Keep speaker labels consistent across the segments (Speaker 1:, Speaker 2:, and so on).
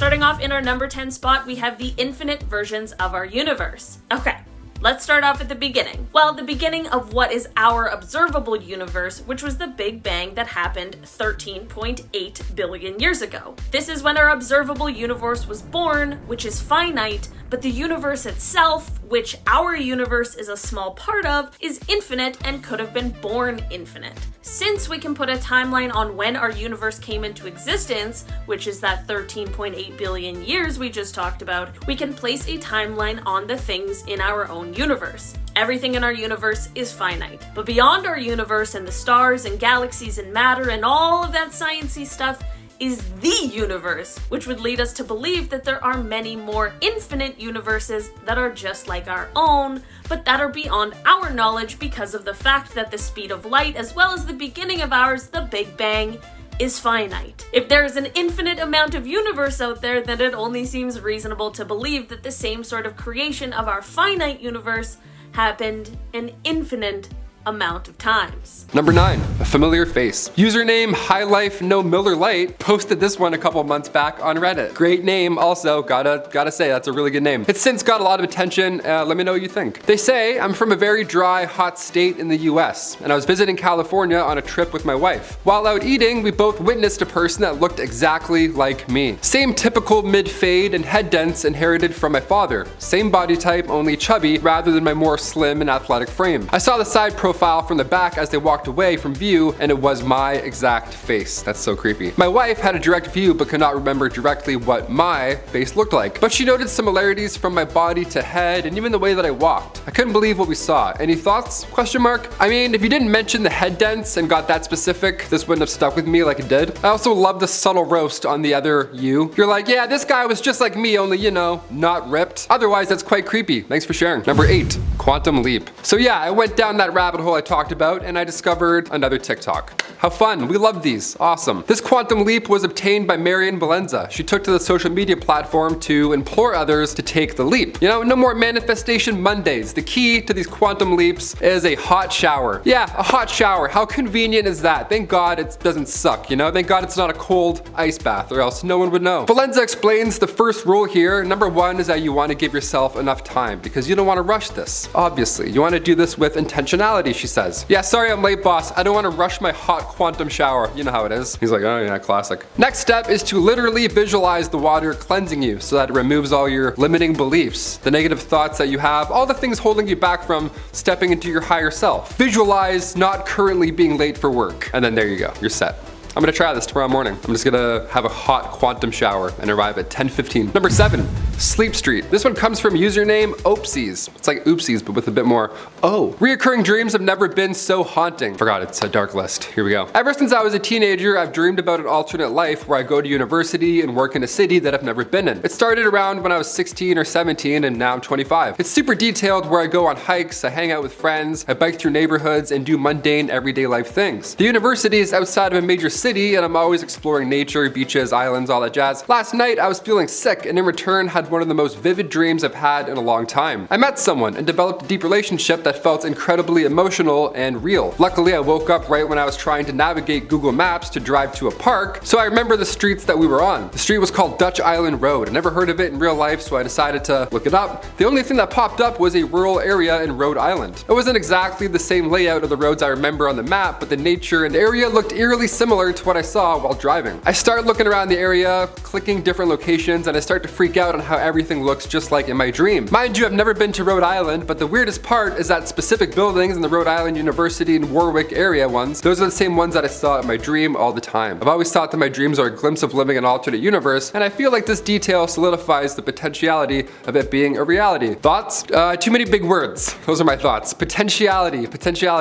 Speaker 1: Starting off in our number 10 spot, we have the infinite versions of our universe. Okay. Let's start off at the beginning. Well, the beginning of what is our observable universe, which was the Big Bang that happened 13.8 billion years ago. This is when our observable universe was born, which is finite, but the universe itself, which our universe is a small part of, is infinite and could have been born infinite. Since we can put a timeline on when our universe came into existence, which is that 13.8 billion years we just talked about, we can place a timeline on the things in our own universe. Everything in our universe is finite. But beyond our universe and the stars and galaxies and matter and all of that sciencey stuff is the universe, which would lead us to believe that there are many more infinite universes that are just like our own, but that are beyond our knowledge because of the fact that the speed of light, as well as the beginning of ours, the Big Bang, is finite. If there is an infinite amount of universe out there, then it only seems reasonable to believe that the same sort of creation of our finite universe happened an infinite amount of times.
Speaker 2: Number 9, a familiar face. Username HighLife No Miller Lite posted this one a couple months back on Reddit. Great name, also gotta say that's a really good name. It's since got a lot of attention. Let me know what you think. They say I'm from a very dry, hot state in the US, and I was visiting California on a trip with my wife. While out eating, we both witnessed a person that looked exactly like me. Same typical mid-fade and head dents inherited from my father. Same body type, only chubby rather than my more slim and athletic frame. I saw the side profile from the back as they walked away from view, and it was my exact face. That's so creepy. My wife had a direct view but could not remember directly what my face looked like, but she noted similarities from my body to head and even the way that I walked. I couldn't believe what we saw. Any thoughts? Question mark. I mean, if you didn't mention the head dents and got that specific, this wouldn't have stuck with me like it did. I also love the subtle roast on the other you. You're like, yeah, this guy was just like me, only, you know, not ripped. Otherwise, that's quite creepy. Thanks for sharing. Number 8, quantum leap. So yeah, I went down that rabbit hole I talked about and I discovered another TikTok. How fun, we love these, awesome. This quantum leap was obtained by Marian Valenza. She took to the social media platform to implore others to take the leap. You know, no more manifestation Mondays. The key to these quantum leaps is a hot shower. Yeah, a hot shower, how convenient is that? Thank God it doesn't suck, you know? Thank God it's not a cold ice bath or else no one would know. Valenza explains the first rule here. Number 1 is that you want to give yourself enough time because you don't want to rush this, obviously. You want to do this with intentionality, she says. Yeah, sorry I'm late, boss. I don't want to rush my hot quantum shower. You know how it is. He's like, oh yeah, classic. Next step is to literally visualize the water cleansing you so that it removes all your limiting beliefs, the negative thoughts that you have, all the things holding you back from stepping into your higher self. Visualize not currently being late for work. And then there you go, you're set. I'm gonna try this tomorrow morning. I'm just gonna have a hot quantum shower and arrive at 10:15. Number 7, Sleep Street. This one comes from username Oopsies. It's like oopsies, but with a bit more oh. Reoccurring dreams have never been so haunting. Forgot it's a dark list. Here we go. Ever since I was a teenager, I've dreamed about an alternate life where I go to university and work in a city that I've never been in. It started around when I was 16 or 17 and now I'm 25. It's super detailed where I go on hikes, I hang out with friends, I bike through neighborhoods and do mundane everyday life things. The university is outside of a major city and I'm always exploring nature, beaches, islands, all that jazz. Last night I was feeling sick and in return had one of the most vivid dreams I've had in a long time. I met someone and developed a deep relationship that felt incredibly emotional and real. Luckily I woke up right when I was trying to navigate Google Maps to drive to a park, so I remember the streets that we were on. The street was called Dutch Island Road. I never heard of it in real life, so I decided to look it up. The only thing that popped up was a rural area in Rhode Island. It wasn't exactly the same layout of the roads I remember on the map, but the nature and area looked eerily similar to what I saw while driving. I start looking around the area, clicking different locations, and I start to freak out on how everything looks just like in my dream. Mind you, I've never been to Rhode Island, but the weirdest part is that specific buildings in the Rhode Island University and Warwick area ones, those are the same ones that I saw in my dream all the time. I've always thought that my dreams are a glimpse of living an alternate universe, and I feel like this detail solidifies the potentiality of it being a reality. Thoughts? Too many big words. Those are my thoughts. Potentiality. I'm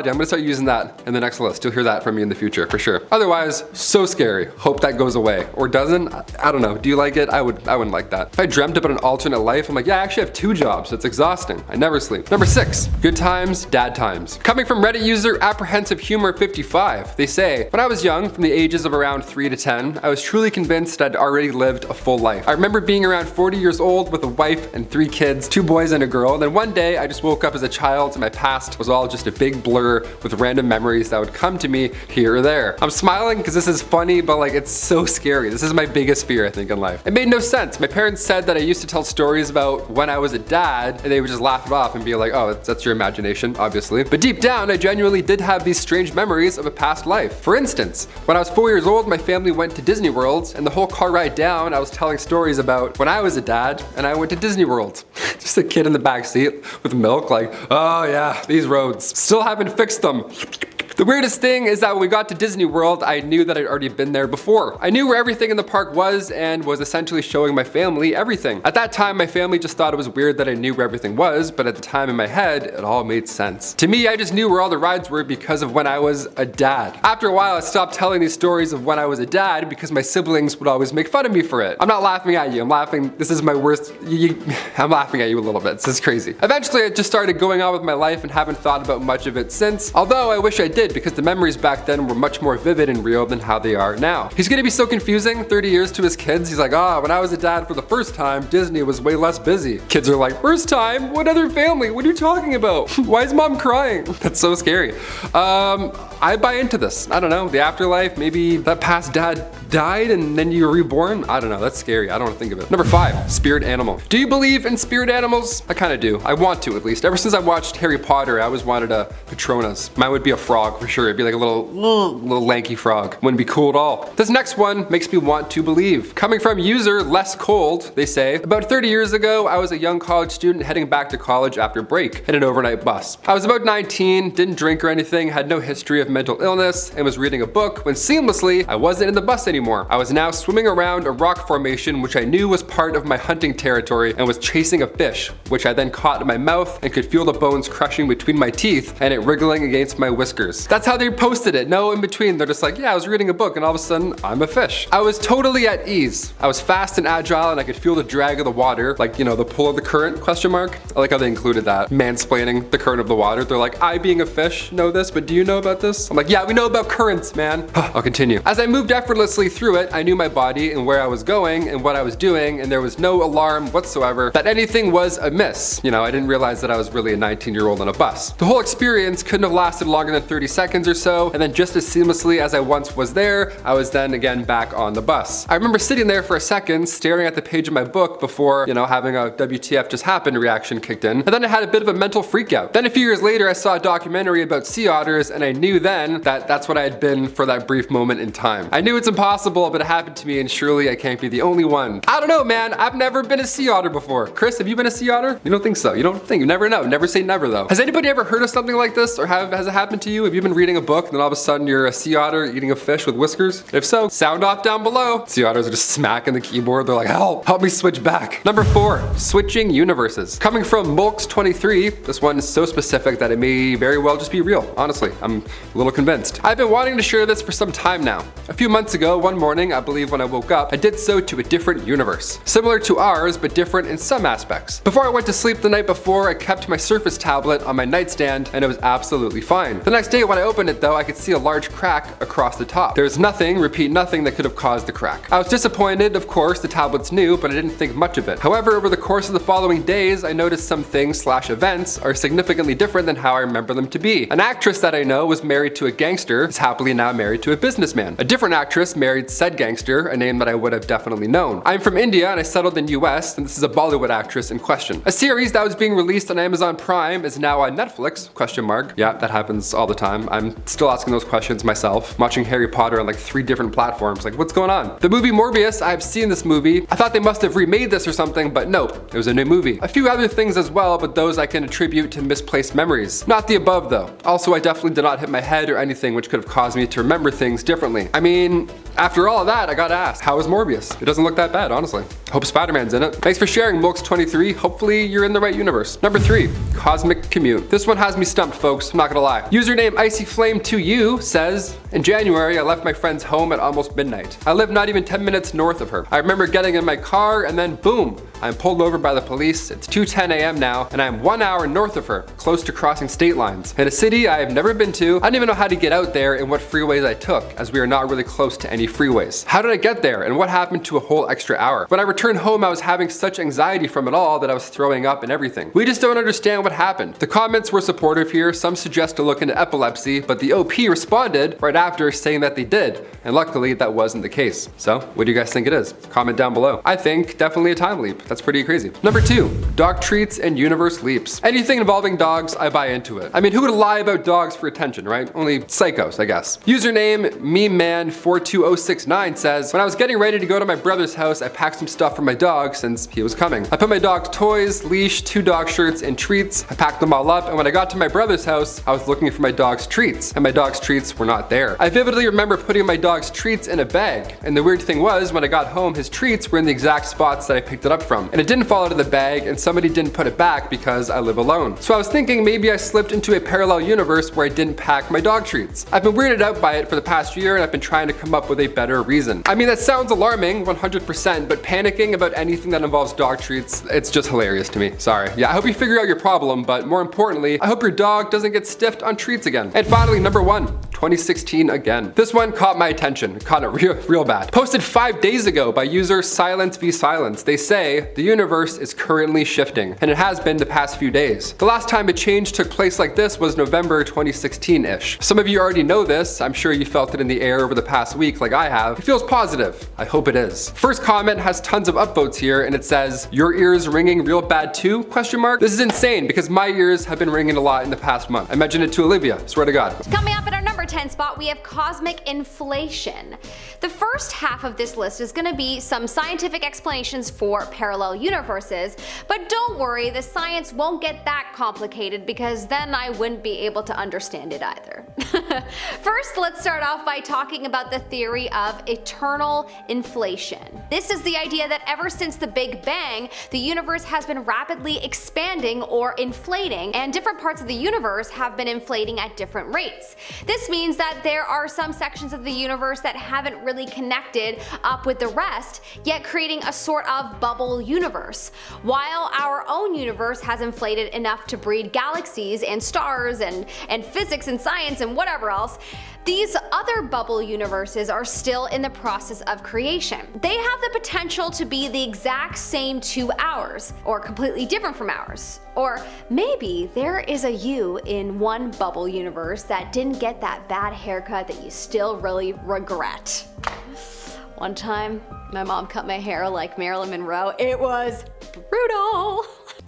Speaker 2: gonna start using that in the next list. You'll hear that from me in the future, for sure. Otherwise, so scary. Hope that goes away. Or doesn't? I don't know. Do you like it? I wouldn't like that. If I dreamt about an alternate life, I'm like, yeah, I actually have 2 jobs. It's exhausting. I never sleep. Number 6, good times, dad times. Coming from Reddit user Apprehensive Humor 55, they say, when I was young, from the ages of around 3 to 10, I was truly convinced I'd already lived a full life. I remember being around 40 years old with a wife and 3 kids, 2 boys and a girl. Then one day I just woke up as a child and my past was all just a big blur with random memories that would come to me here or there. I'm smiling because because this is funny, but like it's so scary. This is my biggest fear, I think, in life. It made no sense. My parents said that I used to tell stories about when I was a dad, and they would just laugh it off and be like, oh, that's your imagination, obviously. But deep down, I genuinely did have these strange memories of a past life. For instance, when I was 4 years old, my family went to Disney World, and the whole car ride down, I was telling stories about when I was a dad and I went to Disney World. Just a kid in the back seat with milk, like, oh yeah, these roads. Still haven't fixed them. The weirdest thing is that when we got to Disney World, I knew that I'd already been there before. I knew where everything in the park was and was essentially showing my family everything. At that time, my family just thought it was weird that I knew where everything was, but at the time in my head, it all made sense. To me, I just knew where all the rides were because of when I was a dad. After a while, I stopped telling these stories of when I was a dad because my siblings would always make fun of me for it. I'm not laughing at you, I'm laughing, this is my worst, I'm laughing at you a little bit, this is crazy. Eventually, I just started going on with my life and haven't thought about much of it since, although I wish I did because the memories back then were much more vivid and real than how they are now. He's gonna be so confusing 30 years to his kids. He's like, when I was a dad for the first time, Disney was way less busy. Kids are like, first time? What other family? What are you talking about? Why is mom crying? That's so scary. I buy into this. I don't know, the afterlife, maybe that past dad died and then you were reborn? I don't know, that's scary. I don't want to think of it. Number 5, spirit animal. Do you believe in spirit animals? I kind of do. I want to, at least. Ever since I watched Harry Potter, I always wanted a Patronus. Mine would be a frog for sure. It'd be like a little lanky frog. Wouldn't be cool at all. This next one makes me want to believe. Coming from user Less Cold, they say, about 30 years ago, I was a young college student heading back to college after break in an overnight bus. I was about 19, didn't drink or anything, had no history of mental illness, and was reading a book when seamlessly I wasn't in the bus anymore. I was now swimming around a rock formation which I knew was part of my hunting territory and was chasing a fish, which I then caught in my mouth and could feel the bones crushing between my teeth and it wriggling against my whiskers. That's how they posted it, no in between. They're just like, yeah, I was reading a book and all of a sudden I'm a fish. I was totally at ease. I was fast and agile and I could feel the drag of the water, like, you know, the pull of the current, question mark. I like how they included that, mansplaining the current of the water. They're like, I being a fish know this, but do you know about this? I'm like, yeah, we know about currents, man. I'll continue. As I moved effortlessly through it, I knew my body and where I was going and what I was doing, and there was no alarm whatsoever that anything was amiss. You know, I didn't realize that I was really a 19-year-old on a bus. The whole experience couldn't have lasted longer than 30 seconds or so, and then just as seamlessly as I once was there, I was then again back on the bus. I remember sitting there for a second, staring at the page of my book before, you know, having a WTF just happened reaction kicked in, and then I had a bit of a mental freak out. Then a few years later, I saw a documentary about sea otters, and I knew then that that's what I had been for that brief moment in time. I knew it's impossible, but it happened to me, and surely I can't be the only one. I don't know, man. I've never been a sea otter before. Chris, have you been a sea otter? You don't think so. You don't think. You never know. Never say never, though. Has anybody ever heard of something like this, or has it happened to you? Have you been reading a book, and then all of a sudden you're a sea otter eating a fish with whiskers? If so, sound off down below. Sea otters are just smacking the keyboard. They're like, help me switch back. Number 4, switching universes. Coming from Mulks23, this one is so specific that it may very well just be real. Honestly, I'm a little convinced. I've been wanting to share this for some time now. A few months ago, one morning, I believe when I woke up, I did so to a different universe. Similar to ours, but different in some aspects. Before I went to sleep the night before, I kept my Surface tablet on my nightstand, and it was absolutely fine. The next day when I opened it though, I could see a large crack across the top. There was nothing, repeat nothing, that could have caused the crack. I was disappointed, of course, the tablet's new, but I didn't think much of it. However, over the course of the following days, I noticed some things/events are significantly different than how I remember them to be. An actress that I know was married to a gangster, is happily now married to a businessman. A different actress married said gangster, a name that I would have definitely known. I'm from India and I settled in US, and this is a Bollywood actress in question. A series that was being released on Amazon Prime is now on Netflix, question mark. Yeah, that happens all the time. I'm still asking those questions myself. I'm watching Harry Potter on like 3 different platforms, like what's going on? The movie Morbius, I've seen this movie. I thought they must have remade this or something, but nope, it was a new movie. A few other things as well, but those I can attribute to misplaced memories. Not the above though. Also, I definitely did not hit my head or anything which could have caused me to remember things differently. I mean, after all of that, I gotta ask, how is Morbius? It doesn't look that bad, honestly. Hope Spider-Man's in it. Thanks for sharing, Mulks23. Hopefully you're in the right universe. Number 3, cosmic commute. This one has me stumped, folks. I'm not gonna lie. Username IcyFlame2U says, in January, I left my friend's home at almost midnight. I live not even 10 minutes north of her. I remember getting in my car and then boom, I'm pulled over by the police. It's 2:10 a.m. now, and I'm 1 hour north of her, close to crossing state lines. In a city I have never been to, I don't even know how to get out there and what freeways I took, as we are not really close to any freeways. How did I get there, and what happened to a whole extra hour? When I returned home, I was having such anxiety from it all that I was throwing up and everything. We just don't understand what happened. The comments were supportive here. Some suggest to look into epilepsy epilepsy, but the OP responded right after saying that they did. And luckily, that wasn't the case. So, what do you guys think it is? Comment down below. I think definitely a time leap. That's pretty crazy. Number 2, dog treats and universe leaps. Anything involving dogs, I buy into it. I mean, who would lie about dogs for attention, right? Only psychos, I guess. Username mememan42069 says, when I was getting ready to go to my brother's house, I packed some stuff for my dog since he was coming. I put my dog's toys, leash, 2 dog shirts, and treats. I packed them all up, and when I got to my brother's house, I was looking for my dog's treats, and my dog's treats were not there. I vividly remember putting my dog's treats in a bag, and the weird thing was, when I got home, his treats were in the exact spots that I picked it up from, and it didn't fall out of the bag, and somebody didn't put it back because I live alone. So I was thinking maybe I slipped into a parallel universe where I didn't pack my dog treats. I've been weirded out by it for the past year, and I've been trying to come up with a better reason. I mean, that sounds alarming, 100%, but panicking about anything that involves dog treats, it's just hilarious to me. Sorry. Yeah, I hope you figure out your problem, but more importantly, I hope your dog doesn't get stiffed on treats again. And finally, number 1, 2016 again. This one caught my attention, caught it real bad. Posted 5 days ago by user Silence v Silence. They say, the universe is currently shifting, and it has been the past few days. The last time a change took place like this was November 2016-ish. Some of you already know this. I'm sure you felt it in the air over the past week like I have. It feels positive. I hope it is. First comment has tons of upvotes here, and it says, your ears ringing real bad too? Question mark. This is insane because my ears have been ringing a lot in the past month. I mentioned it to Olivia, swear to God.
Speaker 3: Coming up at our number 10 spot, we have cosmic inflation. The first half of this list is going to be some scientific explanations for parallel universes, but don't worry, the science won't get that complicated because then I wouldn't be able to understand it either. First, let's start off by talking about the theory of eternal inflation. This is the idea that ever since the Big Bang, the universe has been rapidly expanding or inflating, and different parts of the universe have been inflating at different rates. This means that there are some sections of the universe that haven't really connected up with the rest, yet creating a sort of bubble universe, while our own universe has inflated enough to breed galaxies and stars and physics and science and whatever else. These other bubble universes are still in the process of creation. They have the potential to be the exact same to ours, or completely different from ours. Or maybe there is a you in one bubble universe that didn't get that bad haircut that you still really regret. One time, my mom cut my hair like Marilyn Monroe. It was brutal.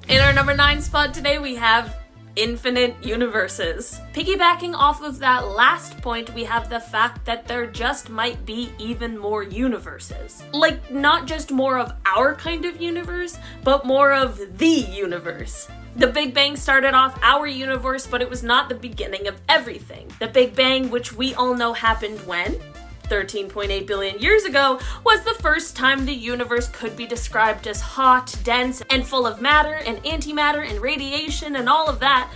Speaker 1: In our number 9 spot today, we have infinite universes. Piggybacking off of that last point, we have the fact that there just might be even more universes. Like, not just more of our kind of universe, but more of the universe. The Big Bang started off our universe, but it was not the beginning of everything. The Big Bang, which we all know happened when? 13.8 billion years ago, was the first time the universe could be described as hot, dense, and full of matter and antimatter and radiation and all of that,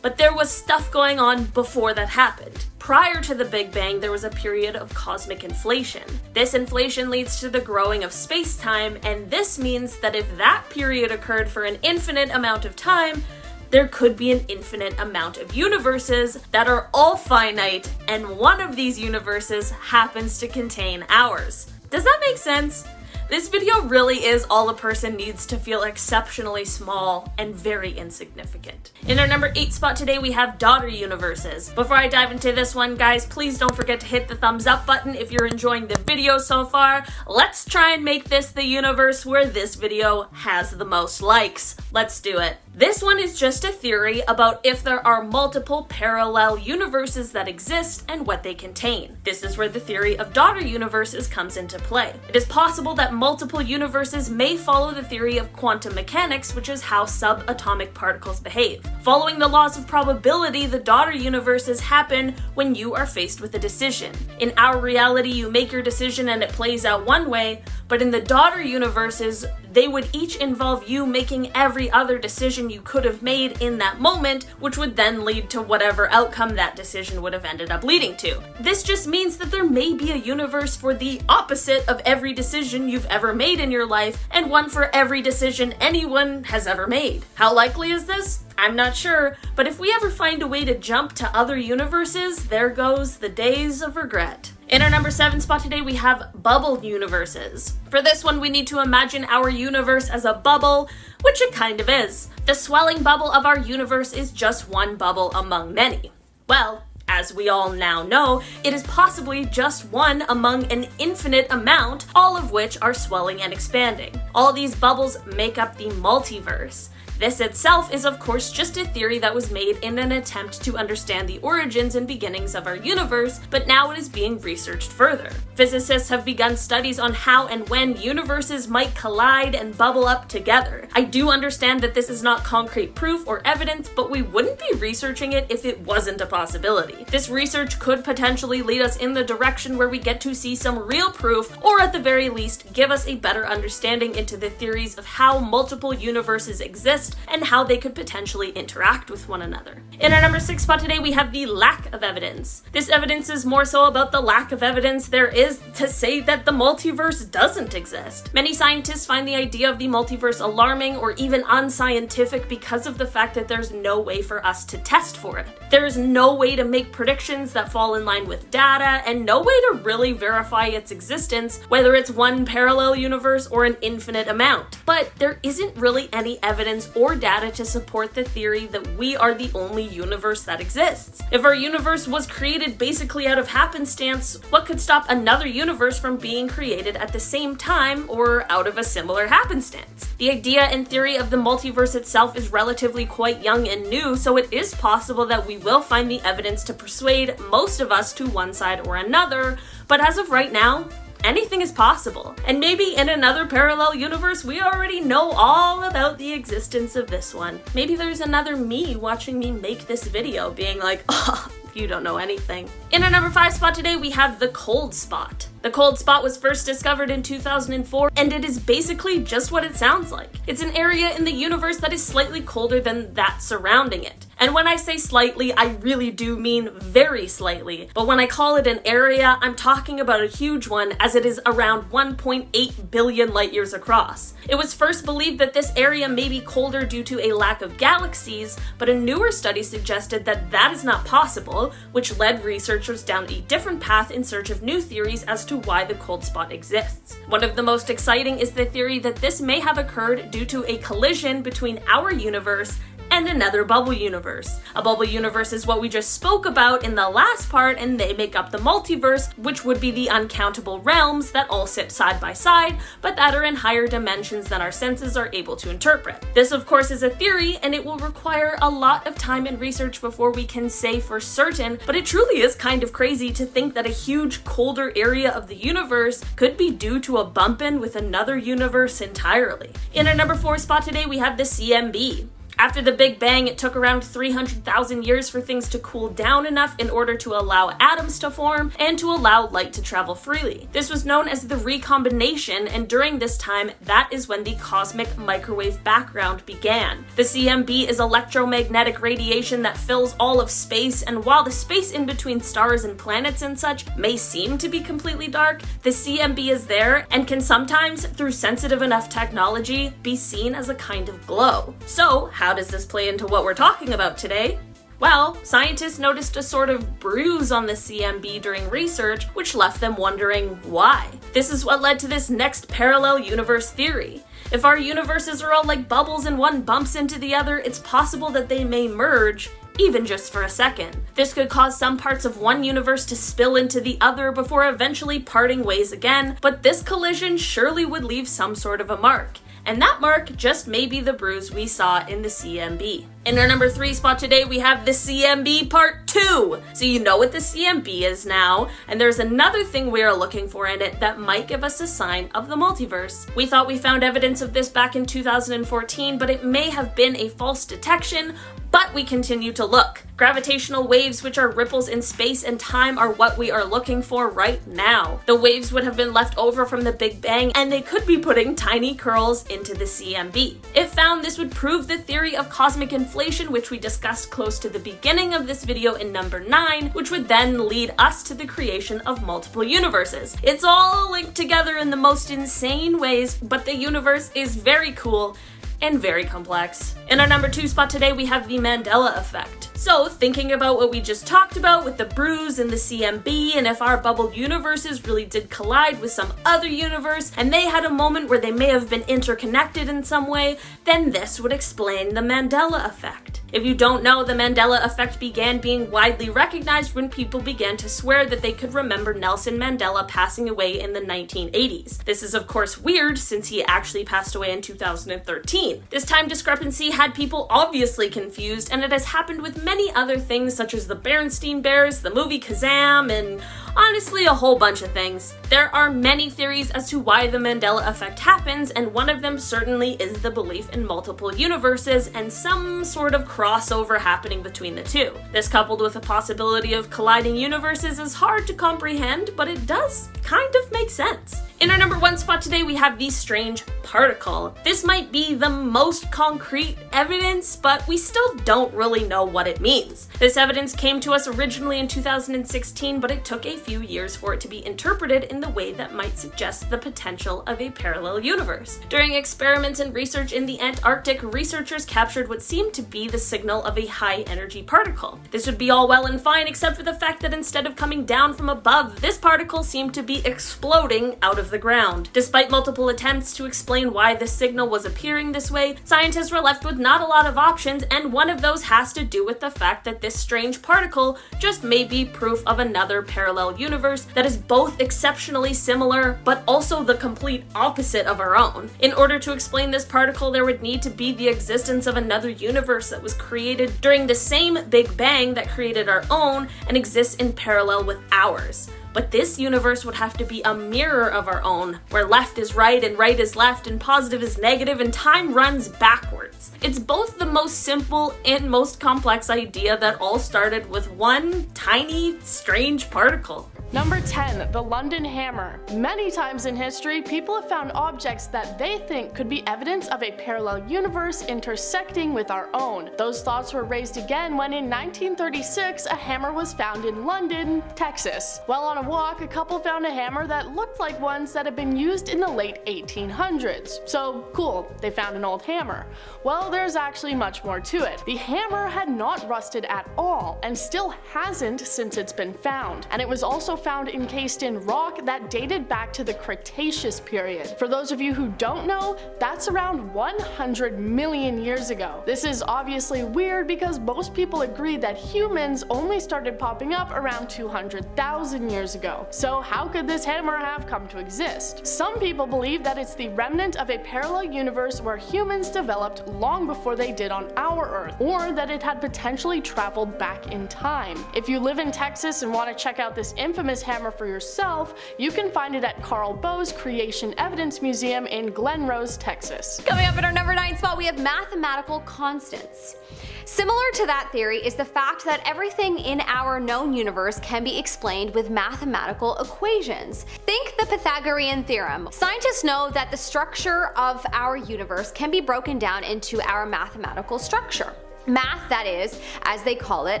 Speaker 1: but there was stuff going on before that happened. Prior to the Big Bang, there was a period of cosmic inflation. This inflation leads to the growing of space-time, and this means that if that period occurred for an infinite amount of time, there could be an infinite amount of universes that are all finite, and one of these universes happens to contain ours. Does that make sense? This video really is all a person needs to feel exceptionally small and very insignificant. In our number 8 spot today, we have daughter universes. Before I dive into this one, guys, please don't forget to hit the thumbs up button if you're enjoying the video so far. Let's try and make this the universe where this video has the most likes. Let's do it. This one is just a theory about if there are multiple parallel universes that exist and what they contain. This is where the theory of daughter universes comes into play. It is possible that multiple universes may follow the theory of quantum mechanics, which is how subatomic particles behave. Following the laws of probability, the daughter universes happen when you are faced with a decision. In our reality, you make your decision and it plays out one way, but in the daughter universes, they would each involve you making every other decision you could have made in that moment, which would then lead to whatever outcome that decision would have ended up leading to. This just means that there may be a universe for the opposite of every decision you've ever made in your life, and one for every decision anyone has ever made. How likely is this? I'm not sure, but if we ever find a way to jump to other universes, there goes the days of regret. In our number 7 spot today, we have bubble universes. For this one, we need to imagine our universe as a bubble, which it kind of is. The swelling bubble of our universe is just one bubble among many. Well, as we all now know, it is possibly just one among an infinite amount, all of which are swelling and expanding. All these bubbles make up the multiverse. This itself is of course just a theory that was made in an attempt to understand the origins and beginnings of our universe, but now it is being researched further. Physicists have begun studies on how and when universes might collide and bubble up together. I do understand that this is not concrete proof or evidence, but we wouldn't be researching it if it wasn't a possibility. This research could potentially lead us in the direction where we get to see some real proof, or at the very least, give us a better understanding into the theories of how multiple universes exist and how they could potentially interact with one another. In our number 6 spot today, we have the lack of evidence. This evidence is more so about the lack of evidence there is to say that the multiverse doesn't exist. Many scientists find the idea of the multiverse alarming or even unscientific because of the fact that there's no way for us to test for it. There is no way to make predictions that fall in line with data, and no way to really verify its existence, whether it's one parallel universe or an infinite amount. But there isn't really any evidence or data to support the theory that we are the only universe that exists. If our universe was created basically out of happenstance, what could stop another universe from being created at the same time or out of a similar happenstance? The idea and theory of the multiverse itself is relatively quite young and new, so it is possible that we will find the evidence to persuade most of us to one side or another, but as of right now, anything is possible. And maybe in another parallel universe, we already know all about the existence of this one. Maybe there's another me watching me make this video being like, oh, you don't know anything. In our number 5 spot today, we have the cold spot. The cold spot was first discovered in 2004, and it is basically just what it sounds like. It's an area in the universe that is slightly colder than that surrounding it. And when I say slightly, I really do mean very slightly. But when I call it an area, I'm talking about a huge one, as it is around 1.8 billion light years across. It was first believed that this area may be colder due to a lack of galaxies, but a newer study suggested that that is not possible, which led researchers down a different path in search of new theories as to why the cold spot exists. One of the most exciting is the theory that this may have occurred due to a collision between our universe and another bubble universe. A bubble universe is what we just spoke about in the last part, and they make up the multiverse, which would be the uncountable realms that all sit side by side, but that are in higher dimensions than our senses are able to interpret. This of course is a theory, and it will require a lot of time and research before we can say for certain, but it truly is kind of crazy to think that a huge colder area of the universe could be due to a bump-in with another universe entirely. In our number 4 spot today, we have the CMB. After the Big Bang, it took around 300,000 years for things to cool down enough in order to allow atoms to form and to allow light to travel freely. This was known as the recombination, and during this time, that is when the cosmic microwave background began. The CMB is electromagnetic radiation that fills all of space, and while the space in between stars and planets and such may seem to be completely dark, the CMB is there and can sometimes, through sensitive enough technology, be seen as a kind of glow. So, how does this play into what we're talking about today? Well, scientists noticed a sort of bruise on the CMB during research, which left them wondering why. This is what led to this next parallel universe theory. If our universes are all like bubbles and one bumps into the other, it's possible that they may merge, even just for a second. This could cause some parts of one universe to spill into the other before eventually parting ways again, but this collision surely would leave some sort of a mark. And that mark just may be the bruise we saw in the CMB. In our number 3 spot today, we have the CMB Part 2. So you know what the CMB is now, and there's another thing we are looking for in it that might give us a sign of the multiverse. We thought we found evidence of this back in 2014, but it may have been a false detection, but we continue to look. Gravitational waves, which are ripples in space and time, are what we are looking for right now. The waves would have been left over from the Big Bang, and they could be putting tiny curls into the CMB. If found, this would prove the theory of cosmic inflation, which we discussed close to the beginning of this video in number 9, which would then lead us to the creation of multiple universes. It's all linked together in the most insane ways, but the universe is very cool and very complex. In our number 2 spot today, we have the Mandela effect. So thinking about what we just talked about with the bruise and the CMB, and if our bubble universes really did collide with some other universe and they had a moment where they may have been interconnected in some way, then this would explain the Mandela effect. If you don't know, the Mandela effect began being widely recognized when people began to swear that they could remember Nelson Mandela passing away in the 1980s. This is of course weird since he actually passed away in 2013. This time discrepancy had people obviously confused, and it has happened with many other things such as the Berenstain Bears, the movie Kazam, and honestly a whole bunch of things. There are many theories as to why the Mandela effect happens, and one of them certainly is the belief in multiple universes and some sort of crossover happening between the two. This, coupled with the possibility of colliding universes, is hard to comprehend, but it does kind of make sense. In our number 1 spot today, we have the strange particle. This might be the most concrete evidence, but we still don't really know what it means. This evidence came to us originally in 2016, but it took a few years for it to be interpreted in the way that might suggest the potential of a parallel universe. During experiments and research in the Antarctic, researchers captured what seemed to be the signal of a high-energy particle. This would be all well and fine, except for the fact that instead of coming down from above, this particle seemed to be exploding out of the ground. Despite multiple attempts to explain why this signal was appearing this way, scientists were left with not a lot of options, and one of those has to do with the fact that this strange particle just may be proof of another parallel universe that is both exceptionally similar, but also the complete opposite of our own. In order to explain this particle, there would need to be the existence of another universe that was created during the same Big Bang that created our own and exists in parallel with ours. But this universe would have to be a mirror of our own, where left is right and right is left and positive is negative and time runs backwards. It's both the most simple and most complex idea that all started with one tiny, strange particle.
Speaker 4: Number 10, the London Hammer. Many times in history, people have found objects that they think could be evidence of a parallel universe intersecting with our own. Those thoughts were raised again when in 1936, a hammer was found in London, Texas. While on a walk, a couple found a hammer that looked like ones that had been used in the late 1800s. So cool, they found an old hammer. Well, there's actually much more to it. The hammer had not rusted at all, and still hasn't since it's been found. And it was also found encased in rock that dated back to the Cretaceous period. For those of you who don't know, that's around 100 million years ago. This is obviously weird because most people agree that humans only started popping up around 200,000 years ago. So how could this hammer have come to exist? Some people believe that it's the remnant of a parallel universe where humans developed long before they did on our Earth, or that it had potentially traveled back in time. If you live in Texas and want to check out this infamous hammer for yourself, you can find it at Carl Bowe's Creation Evidence Museum in Glen Rose, Texas.
Speaker 3: Coming up at our number 9 spot, we have mathematical constants. Similar to that theory is the fact that everything in our known universe can be explained with mathematical equations. Think the Pythagorean theorem. Scientists know that the structure of our universe can be broken down into our mathematical structure. Math, that is, as they call it,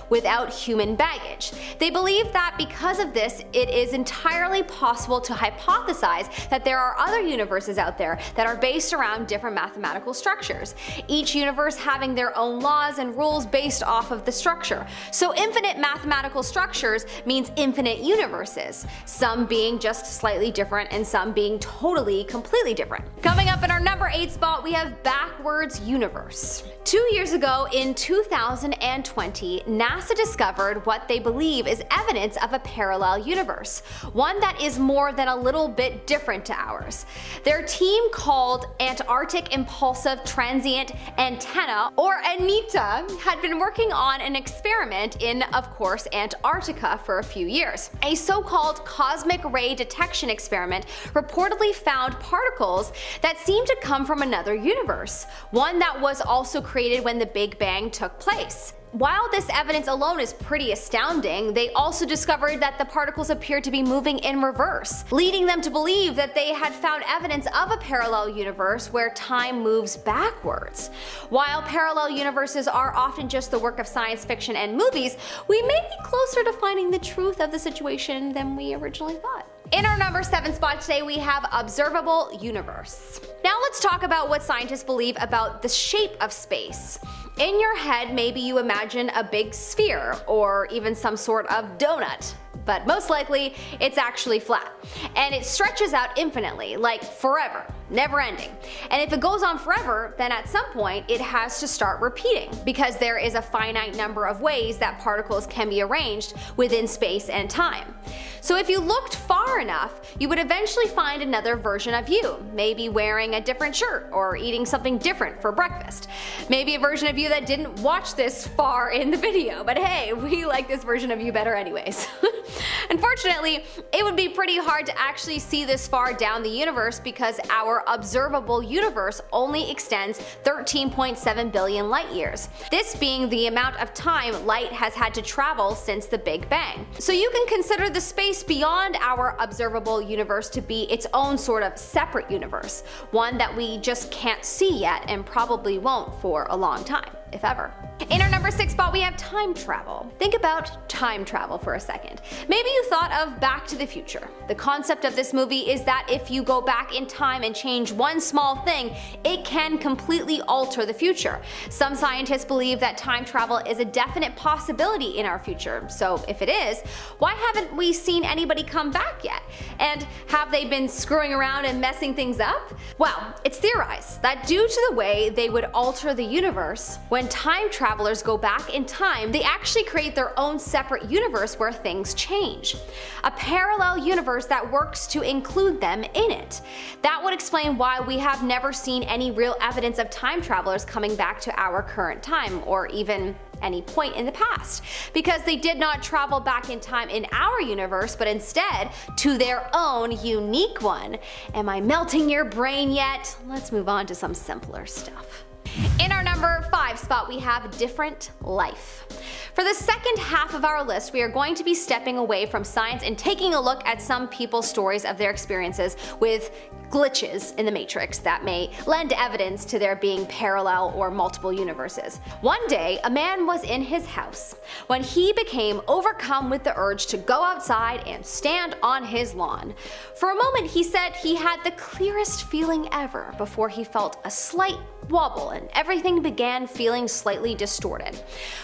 Speaker 3: without human baggage. They believe that because of this, it is entirely possible to hypothesize that there are other universes out there that are based around different mathematical structures, each universe having their own laws and rules based off of the structure. So infinite mathematical structures means infinite universes, some being just slightly different and some being totally, completely different. Coming up in our number 8 spot, we have backwards universe. 2 years ago, in 2020, NASA discovered what they believe is evidence of a parallel universe, one that is more than a little bit different to ours. Their team, called Antarctic Impulsive Transient Antenna, or ANITA, had been working on an experiment in, of course, Antarctica for a few years. A so-called cosmic ray detection experiment reportedly found particles that seemed to come from another universe, one that was also created when the Big Bang took place. While this evidence alone is pretty astounding, they also discovered that the particles appeared to be moving in reverse, leading them to believe that they had found evidence of a parallel universe where time moves backwards. While parallel universes are often just the work of science fiction and movies, we may be closer to finding the truth of the situation than we originally thought. In our number 7 spot today, we have observable universe. Now let's talk about what scientists believe about the shape of space. In your head, maybe you imagine a big sphere or even some sort of donut. But most likely, it's actually flat. And it stretches out infinitely, like forever, never ending. And if it goes on forever, then at some point it has to start repeating, because there is a finite number of ways that particles can be arranged within space and time. So if you looked far enough, you would eventually find another version of you, maybe wearing a different shirt or eating something different for breakfast. Maybe a version of you that didn't watch this far in the video, but hey, we like this version of you better anyways. Unfortunately, it would be pretty hard to actually see this far down the universe because our observable universe only extends 13.7 billion light years, this being the amount of time light has had to travel since the Big Bang. So you can consider the space beyond our observable universe to be its own sort of separate universe, one that we just can't see yet and probably won't for a long time, if ever. In our number 6 spot, we have time travel. Think about time travel for a second. Maybe you thought of Back to the Future. The concept of this movie is that if you go back in time and change one small thing, it can completely alter the future. Some scientists believe that time travel is a definite possibility in our future. So if it is, why haven't we seen anybody come back yet? And have they been screwing around and messing things up? Well, it's theorized that due to the way they would alter the universe, when time travelers go back in time, they actually create their own separate universe where things change. A parallel universe that works to include them in it. That would explain why we have never seen any real evidence of time travelers coming back to our current time, or even any point in the past, because they did not travel back in time in our universe, but instead to their own unique one. Am I melting your brain yet? Let's move on to some simpler stuff. In our number 5 spot, we have different life. For the second half of our list, we are going to be stepping away from science and taking a look at some people's stories of their experiences with glitches in the Matrix that may lend evidence to there being parallel or multiple universes. One day, a man was in his house when he became overcome with the urge to go outside and stand on his lawn. For a moment, he said he had the clearest feeling ever before he felt a slight wobble and everything began feeling slightly distorted.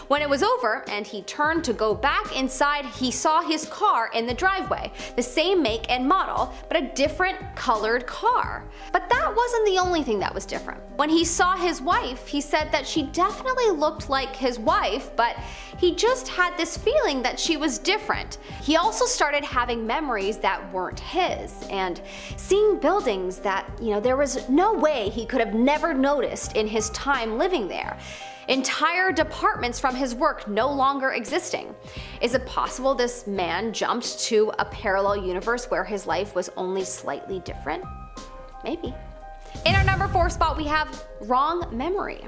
Speaker 3: When it was over and he turned to go back inside, he saw his car in the driveway, the same make and model, but a different colored car. But that wasn't the only thing that was different. When he saw his wife, he said that she definitely looked like his wife, but he just had this feeling that she was different. He also started having memories that weren't his, and seeing buildings that, there was no way he could have never noticed in his time living there. Entire departments from his work no longer existing. Is it possible this man jumped to a parallel universe where his life was only slightly different? Maybe. In our number 4 spot, we have wrong memory.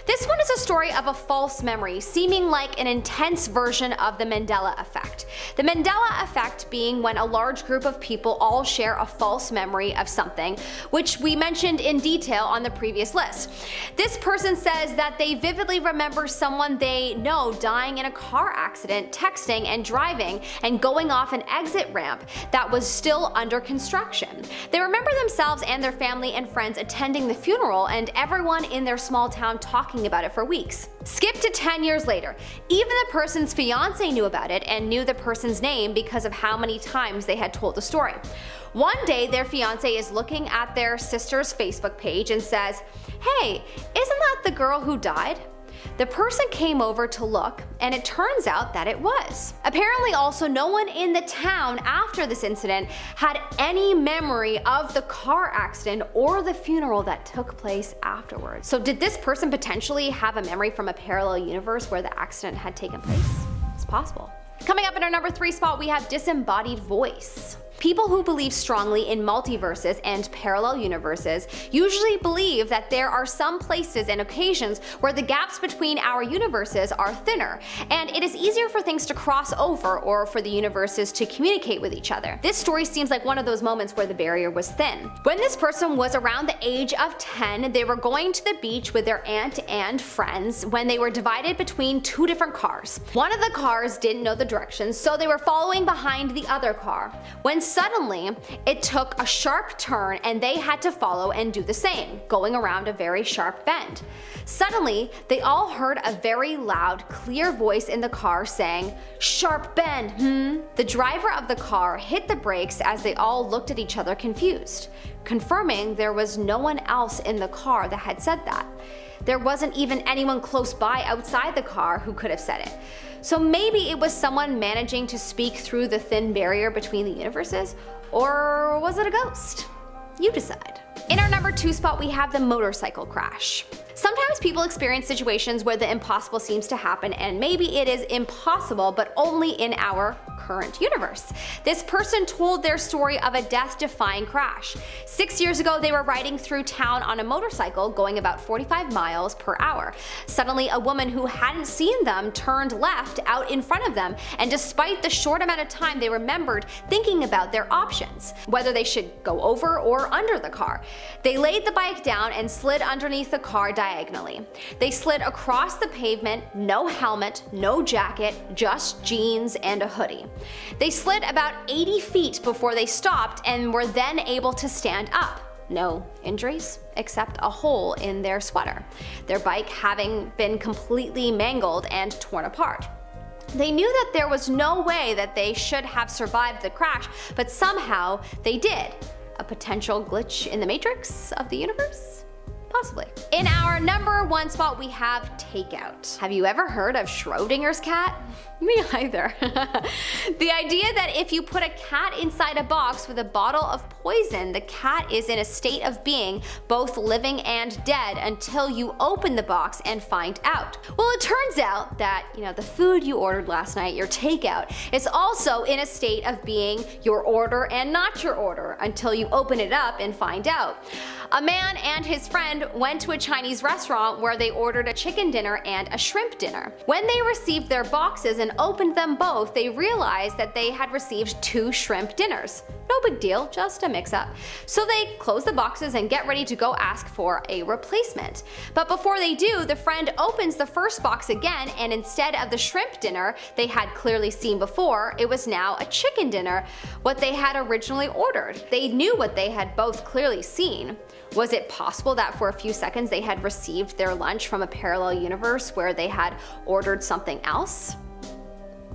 Speaker 3: This one is a story of a false memory, seeming like an intense version of the Mandela effect. The Mandela effect being when a large group of people all share a false memory of something, which we mentioned in detail on the previous list. This person says that they vividly remember someone they know dying in a car accident, texting and driving and going off an exit ramp that was still under construction. They remember themselves and their family and friends attending the funeral and everyone in their small town talking about it for weeks. Skip to 10 years later. Even the person's fiance knew about it and knew the person's name because of how many times they had told the story. One day, their fiance is looking at their sister's Facebook page and says, "Hey, isn't that the girl who died?" The person came over to look, and it turns out that it was. Apparently also no one in the town after this incident had any memory of the car accident or the funeral that took place afterwards. So did this person potentially have a memory from a parallel universe where the accident had taken place? It's possible. Coming up in our number 3 spot, we have disembodied voice. People who believe strongly in multiverses and parallel universes usually believe that there are some places and occasions where the gaps between our universes are thinner, and it is easier for things to cross over or for the universes to communicate with each other. This story seems like one of those moments where the barrier was thin. When this person was around the age of 10, they were going to the beach with their aunt and friends when they were divided between 2 different cars. One of the cars didn't know the directions, so they were following behind the other car. When suddenly, it took a sharp turn and they had to follow and do the same, going around a very sharp bend. Suddenly, they all heard a very loud, clear voice in the car saying, "Sharp bend, The driver of the car hit the brakes as they all looked at each other confused, confirming there was no one else in the car that had said that. There wasn't even anyone close by outside the car who could have said it. So maybe it was someone managing to speak through the thin barrier between the universes, or was it a ghost? You decide." In our number 2 spot, we have the motorcycle crash. Sometimes people experience situations where the impossible seems to happen, and maybe it is impossible, but only in our current universe. This person told their story of a death-defying crash. 6 years ago, they were riding through town on a motorcycle going about 45 miles per hour. Suddenly, a woman who hadn't seen them turned left out in front of them, and despite the short amount of time, they remembered thinking about their options, whether they should go over or under the car. They laid the bike down and slid underneath the car diagonally. They slid across the pavement, no helmet, no jacket, just jeans and a hoodie. They slid about 80 feet before they stopped and were then able to stand up. No injuries, except a hole in their sweater, their bike having been completely mangled and torn apart. They knew that there was no way that they should have survived the crash, but somehow they did. A potential glitch in the matrix of the universe? Possibly. In our number 1 spot, we have takeout. Have you ever heard of Schrodinger's cat? Me either. The idea that if you put a cat inside a box with a bottle of poison, the cat is in a state of being both living and dead until you open the box and find out. Well, it turns out that, the food you ordered last night, your takeout, is also in a state of being your order and not your order until you open it up and find out. A man and his friend went to a Chinese restaurant where they ordered a chicken dinner and a shrimp dinner. When they received their boxes and opened them both, they realized that they had received 2 shrimp dinners. No big deal, just a mix-up. So they close the boxes and get ready to go ask for a replacement. But before they do, the friend opens the first box again, and instead of the shrimp dinner they had clearly seen before, it was now a chicken dinner, what they had originally ordered. They knew what they had both clearly seen. Was it possible that for a few seconds they had received their lunch from a parallel universe where they had ordered something else?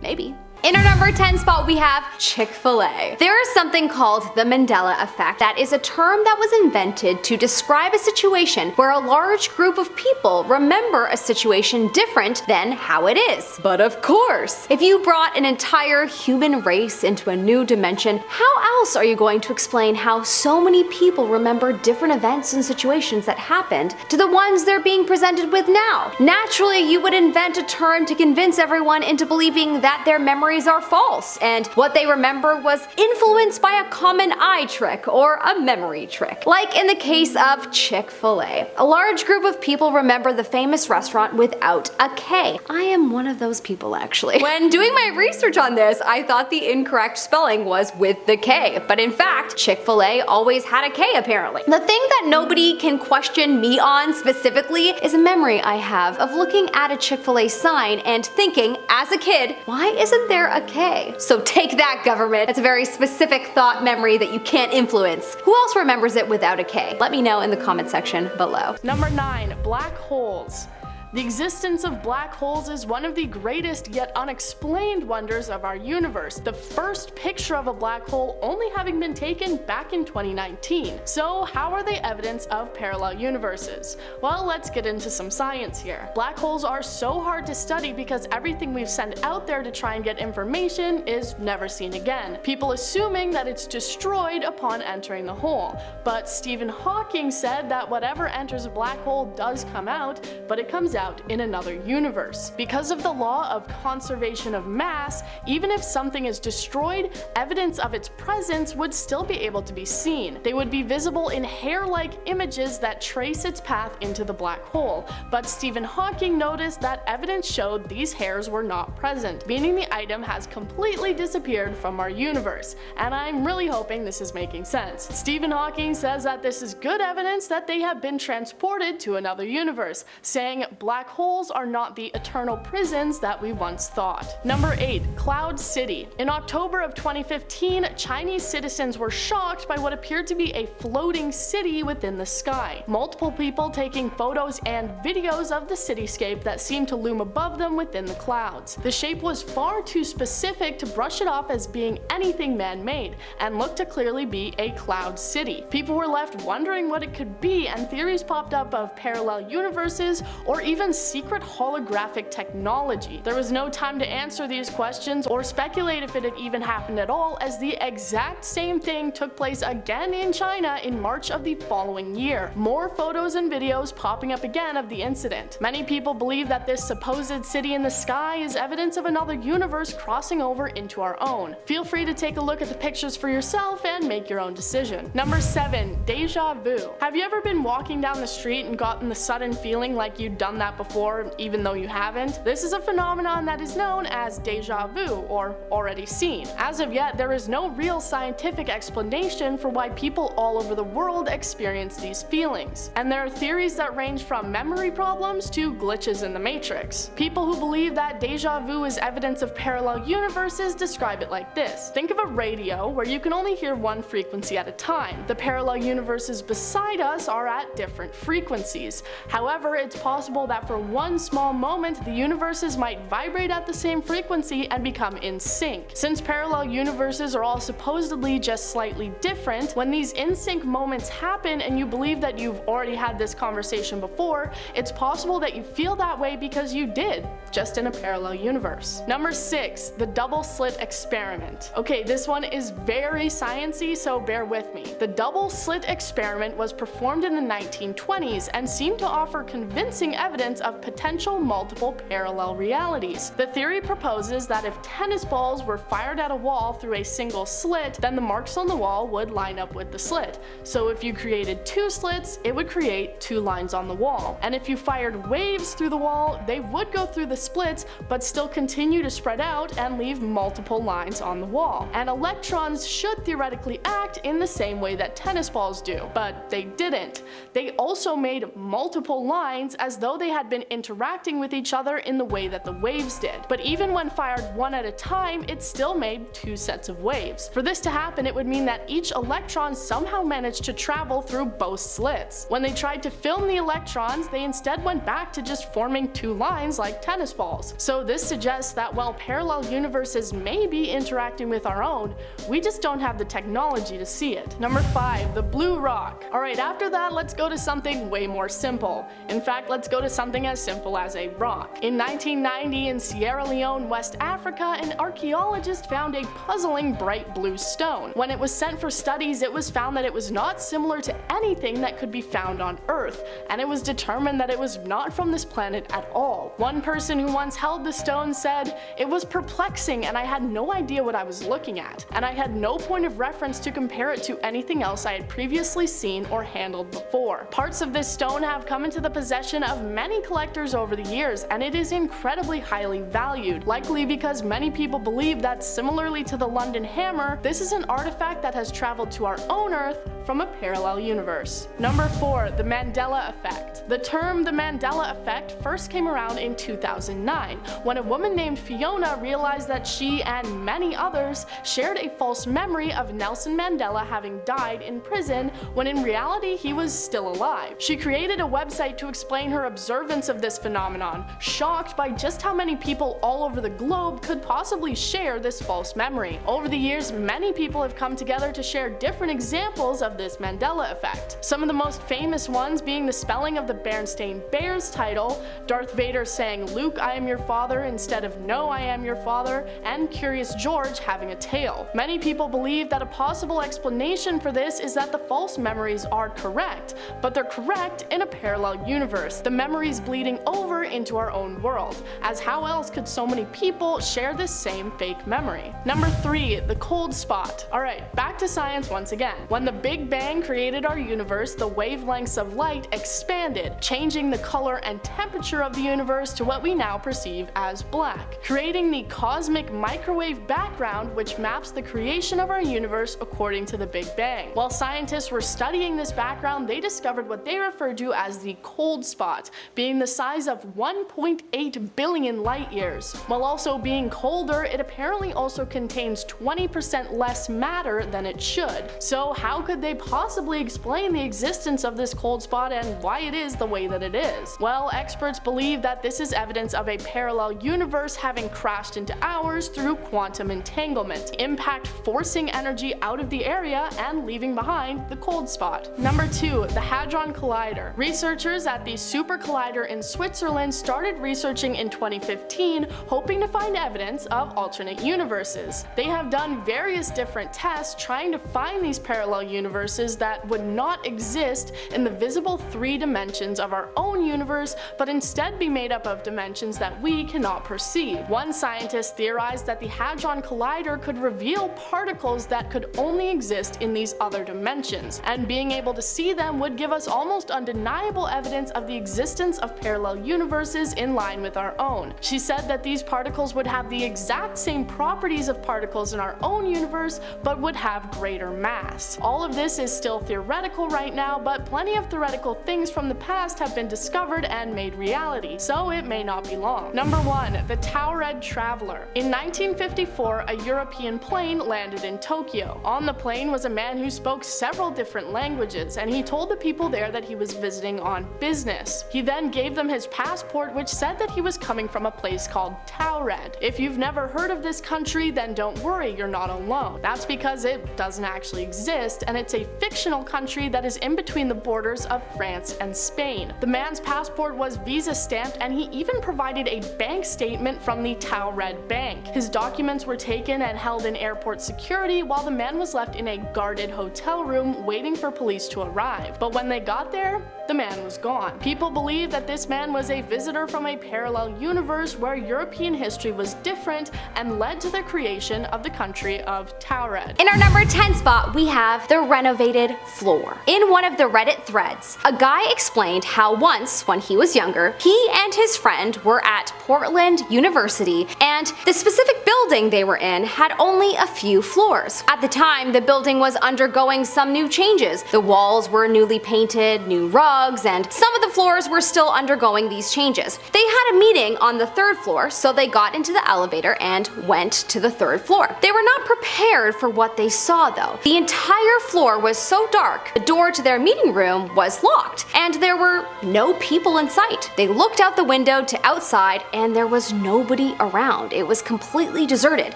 Speaker 3: Maybe. In our number 10 spot, we have Chick-fil-A. There is something called the Mandela effect. That is a term that was invented to describe a situation where a large group of people remember a situation different than how it is. But of course, if you brought an entire human race into a new dimension, how else are you going to explain how so many people remember different events and situations that happened to the ones they're being presented with now? Naturally, you would invent a term to convince everyone into believing that their memories are false, and what they remember was influenced by a common eye trick or a memory trick. Like in the case of Chick-fil-A. A large group of people remember the famous restaurant without a K. I am one of those people, actually. When doing my research on this, I thought the incorrect spelling was with the K, but in fact, Chick-fil-A always had a K apparently. The thing that nobody can question me on specifically is a memory I have of looking at a Chick-fil-A sign and thinking, as a kid, why isn't there a K? So take that, government. It's a very specific thought memory that you can't influence. Who else remembers it without a K? Let me know in the comment section below.
Speaker 4: Number 9, black holes. The existence of black holes is one of the greatest yet unexplained wonders of our universe, the first picture of a black hole only having been taken back in 2019. So how are they evidence of parallel universes? Well, let's get into some science here. Black holes are so hard to study because everything we've sent out there to try and get information is never seen again, people assuming that it's destroyed upon entering the hole. But Stephen Hawking said that whatever enters a black hole does come out, but it comes out in another universe. Because of the law of conservation of mass, even if something is destroyed, evidence of its presence would still be able to be seen. They would be visible in hair-like images that trace its path into the black hole. But Stephen Hawking noticed that evidence showed these hairs were not present, meaning the item has completely disappeared from our universe. And I'm really hoping this is making sense. Stephen Hawking says that this is good evidence that they have been transported to another universe, saying black black holes are not the eternal prisons that we once thought. Number 8. Cloud City. In October of 2015, Chinese citizens were shocked by what appeared to be a floating city within the sky. Multiple people taking photos and videos of the cityscape that seemed to loom above them within the clouds. The shape was far too specific to brush it off as being anything man-made, and looked to clearly be a cloud city. People were left wondering what it could be, and theories popped up of parallel universes or even secret holographic technology. There was no time to answer these questions or speculate if it had even happened at all, as the exact same thing took place again in China in March of the following year. More photos and videos popping up again of the incident. Many people believe that this supposed city in the sky is evidence of another universe crossing over into our own. Feel free to take a look at the pictures for yourself and make your own decision. Number 7. Deja vu. Have you ever been walking down the street and gotten the sudden feeling like you'd done that before, even though you haven't? This is a phenomenon that is known as deja vu, or already seen. As of yet, there is no real scientific explanation for why people all over the world experience these feelings. And there are theories that range from memory problems to glitches in the Matrix. People who believe that deja vu is evidence of parallel universes describe it like this. Think of a radio where you can only hear one frequency at a time. The parallel universes beside us are at different frequencies. However, it's possible that for one small moment the universes might vibrate at the same frequency and become in sync. Since parallel universes are all supposedly just slightly different, when these in sync moments happen and you believe that you've already had this conversation before, it's possible that you feel that way because you did, just in a parallel universe. Number 6. The double slit experiment. Okay, this one is very sciencey, so bear with me. The double slit experiment was performed in the 1920s and seemed to offer convincing evidence of potential multiple parallel realities. The theory proposes that if tennis balls were fired at a wall through a single slit, then the marks on the wall would line up with the slit. So if you created 2 slits, it would create 2 lines on the wall. And if you fired waves through the wall, they would go through the splits, but still continue to spread out and leave multiple lines on the wall. And electrons should theoretically act in the same way that tennis balls do, but they didn't. They also made multiple lines as though they had been interacting with each other in the way that the waves did. But even when fired one at a time, it still made 2 sets of waves. For this to happen, it would mean that each electron somehow managed to travel through both slits. When they tried to film the electrons, they instead went back to just forming 2 lines like tennis balls. So this suggests that while parallel universes may be interacting with our own, we just don't have the technology to see it. Number 5. The blue rock. Alright, after that, let's go to something way more simple. In fact, let's go to something as simple as a rock. In 1990, in Sierra Leone, West Africa, an archaeologist found a puzzling bright blue stone. When it was sent for studies, it was found that it was not similar to anything that could be found on Earth, and it was determined that it was not from this planet at all. One person who once held the stone said, "It was perplexing and I had no idea what I was looking at, and I had no point of reference to compare it to anything else I had previously seen or handled before." Parts of this stone have come into the possession of many collectors over the years, and it is incredibly highly valued, likely because many people believe that, similarly to the London Hammer, this is an artifact that has traveled to our own Earth from a parallel universe. Number 4. The Mandela Effect. The term the Mandela Effect first came around in 2009, when a woman named Fiona realized that she and many others shared a false memory of Nelson Mandela having died in prison, when in reality he was still alive. She created a website to explain her observance of this phenomenon, shocked by just how many people all over the globe could possibly share this false memory. Over the years, many people have come together to share different examples of this Mandela Effect. Some of the most famous ones being the spelling of the Berenstain Bears title, Darth Vader saying "Luke, I am your father" instead of "No, I am your father," and Curious George having a tail. Many people believe that a possible explanation for this is that the false memories are correct, but they're correct in a parallel universe, the memories bleeding over into our own world, as how else could so many people share this same fake memory? Number 3. The cold spot. Alright, back to science once again. When the Big Bang created our universe, the wavelengths of light expanded, changing the color and temperature of the universe to what we now perceive as black, creating the cosmic microwave background which maps the creation of our universe according to the Big Bang. While scientists were studying this background, they discovered what they referred to as the cold spot, being the size of 1.8 billion light years. While also being colder, it apparently also contains 20% less matter than it should. So how could they possibly explain the existence of this cold spot and why it is the way that it is? Well, experts believe that this is evidence of a parallel universe having crashed into ours through quantum entanglement, impact forcing energy out of the area and leaving behind the cold spot. Number 2, the Hadron Collider. Researchers at the Super Collider in Switzerland started researching in 2015, hoping to find evidence of alternate universes. They have done various different tests trying to find these parallel universes that would not exist in the visible 3 dimensions of our own universe, but instead be made up of dimensions that we cannot perceive. One scientist theorized that the Hadron Collider could reveal particles that could only exist in these other dimensions, and being able to see them would give us almost undeniable evidence of the existence of parallel universes in line with our own. She said that these particles would have the exact same properties of particles in our own universe, but would have greater mass. All of this is still theoretical right now, but plenty of theoretical things from the past have been discovered and made reality, so it may not be long. Number 1, the taured traveler. In 1954, a European plane landed in Tokyo. On the plane was a man who spoke several different languages, and he told the people there that he was visiting on business. He then gave them his passport, which said that he was coming from a place called Taured. If you've never heard of this country, then don't worry, you're not alone. That's because it doesn't actually exist, and it's a fictional country that is in between the borders of France and Spain. The man's passport was visa stamped, and he even provided a bank statement from the Taured Bank. His documents were taken and held in airport security while the man was left in a guarded hotel room waiting for police to arrive. But when they got there, the man was gone. People believe that this man was a visitor from a parallel universe where European history was different and led to the creation of the country of Taured.
Speaker 3: In our number 10 spot, we have the renovated floor. In one of the Reddit threads, a guy explained how once, when he was younger, he and his friend were at Portland University, and the specific building they were in had only a few floors. At the time, the building was undergoing some new changes. The walls were newly painted, new rugs, and some of the floors were still undergoing these changes. They had a meeting on the 3rd floor, so they got into the elevator and went to the 3rd floor. They were not prepared for what they saw though. The entire floor was so dark, the door to their meeting room was locked, and there were no people in sight. They looked out the window to outside, and there was nobody around. It was completely deserted,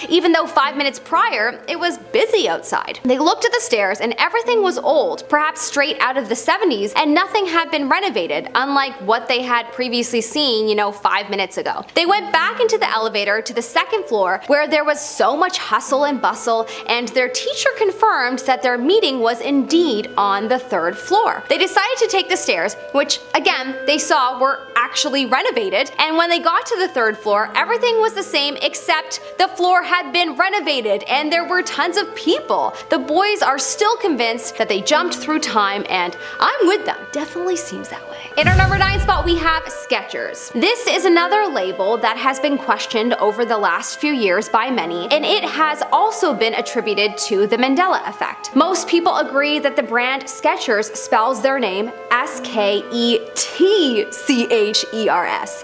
Speaker 3: even though 5 minutes prior, it was busy outside. They looked at the stairs, and everything was old, perhaps straight out of the 70s, and nothing had been renovated, unlike what they had previously seen, 5 minutes ago. They went back into the elevator to the 2nd floor, where there was so much hustle and bustle, and their teacher confirmed that their meeting was indeed on the 3rd floor. They decided to take the stairs, which again they saw were actually renovated, and when they got to the 3rd floor, everything was the same except the floor had been renovated and there were tons of people. The boys are still convinced that they jumped through time, and I'm with them. Definitely seems that way. In our number 9 spot, we have Skechers. This is another label that has been questioned over the last few years by many, and it has also been attributed to the Mandela effect. Most people agree that the brand Skechers spells their name S-K-E-T-C-H-E-R-S.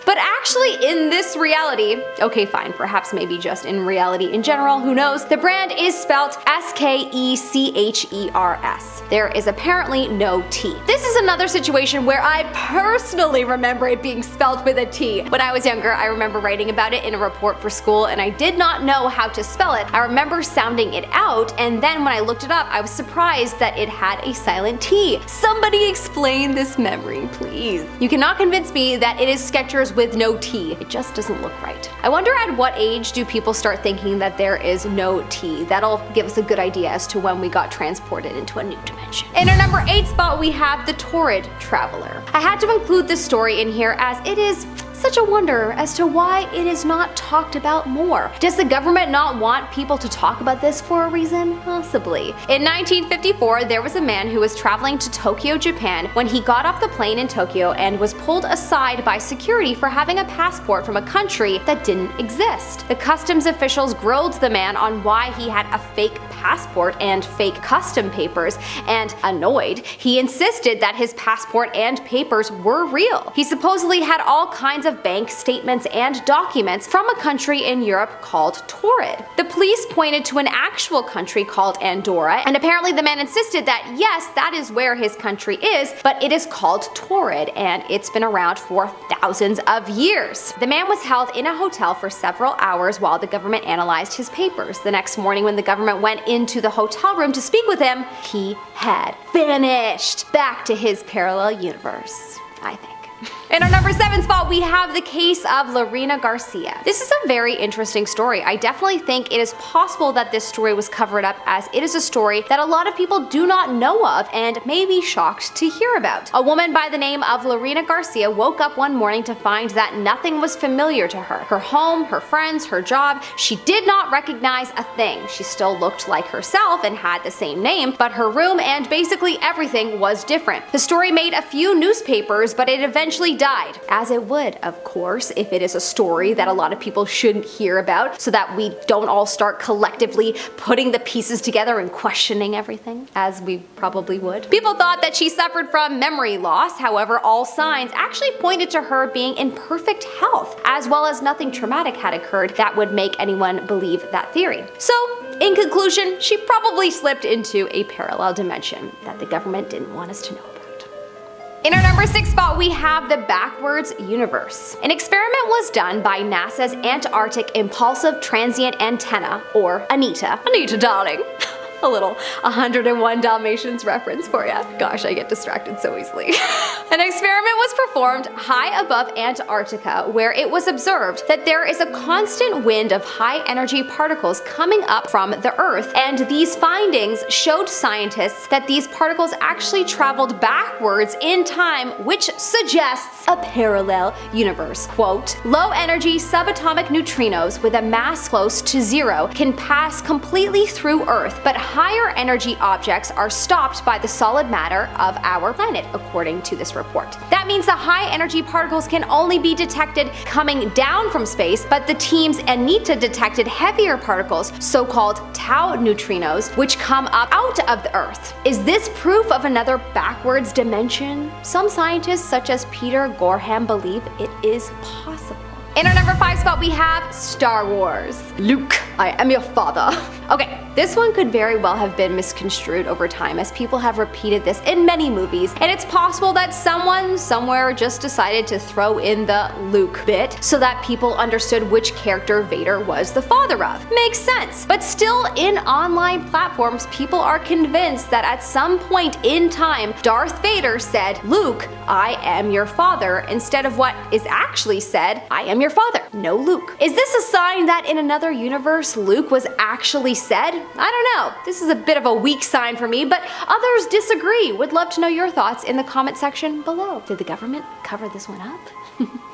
Speaker 3: But actually in this reality, okay fine, perhaps maybe just in reality in general, who knows, the brand is spelt S-K-E-C-H-E-R-S. There is apparently no T. This is another situation where I personally remember it being spelled with a T. When I was younger, I remember writing about it in a report for school, and I did not know how to spell it. I remember sounding it out, and then when I looked it up, I was surprised that it had a silent T. Somebody explain this memory, please. You cannot convince me that it is Skechers with no T. It just doesn't look right. I wonder at what age do people start thinking that there is no T? That'll give us a good idea as to when we got transported into a new dimension. In our number 8 spot, we have the taured traveler. I had to include this story in here as it is Such a wonder as to why it is not talked about more. Does the government not want people to talk about this for a reason? Possibly. In 1954, there was a man who was traveling to Tokyo, Japan, when he got off the plane in Tokyo and was pulled aside by security for having a passport from a country that didn't exist. The customs officials grilled the man on why he had a fake passport and fake custom papers, and annoyed, he insisted that his passport and papers were real. He supposedly had all kinds of bank statements and documents from a country in Europe called taured. The police pointed to an actual country called Andorra, and apparently the man insisted that yes, that is where his country is, but it is called taured, and it's been around for thousands of years. The man was held in a hotel for several hours while the government analyzed his papers. The next morning, when the government went into the hotel room to speak with him, he had vanished back to his parallel universe, I think. In our number 7 spot, we have the case of Lorena Garcia. This is a very interesting story. I definitely think it is possible that this story was covered up, as it is a story that a lot of people do not know of and may be shocked to hear about. A woman by the name of Lorena Garcia woke up one morning to find that nothing was familiar to her. Her home, her friends, her job, she did not recognize a thing. She still looked like herself and had the same name, but her room and basically everything was different. The story made a few newspapers, but it eventually died. As it would, of course, if it is a story that a lot of people shouldn't hear about, so that we don't all start collectively putting the pieces together and questioning everything, as we probably would. People thought that she suffered from memory loss, however, all signs actually pointed to her being in perfect health, as well as nothing traumatic had occurred that would make anyone believe that theory. So, in conclusion, she probably slipped into a parallel dimension that the government didn't want us to know about. In our number 6 spot, we have the backwards universe. An experiment was done by NASA's Antarctic Impulsive Transient Antenna, or ANITA. Anita, darling. A little 101 Dalmatians reference for ya. Gosh, I get distracted so easily. An experiment was performed high above Antarctica, where it was observed that there is a constant wind of high energy particles coming up from the Earth, and these findings showed scientists that these particles actually traveled backwards in time, which suggests a parallel universe. Quote, low energy subatomic neutrinos with a mass close to 0 can pass completely through Earth, but higher energy objects are stopped by the solid matter of our planet, according to this report. That means the high energy particles can only be detected coming down from space, but the team's ANITA detected heavier particles, so-called tau neutrinos, which come up out of the Earth. Is this proof of another backwards dimension? Some scientists, such as Peter Gorham, believe it is possible. In our number 5 spot, we have Star Wars. Luke, I am your father. Okay, this one could very well have been misconstrued over time, as people have repeated this in many movies, and it's possible that someone somewhere just decided to throw in the Luke bit so that people understood which character Vader was the father of. Makes sense. But still, in online platforms, people are convinced that at some point in time, Darth Vader said, Luke, I am your father, instead of what is actually said, I am your father. No Luke. Is this a sign that in another universe, Luke was actually said? I don't know. This is a bit of a weak sign for me, but others disagree. Would love to know your thoughts in the comment section below. Did the government cover this one up?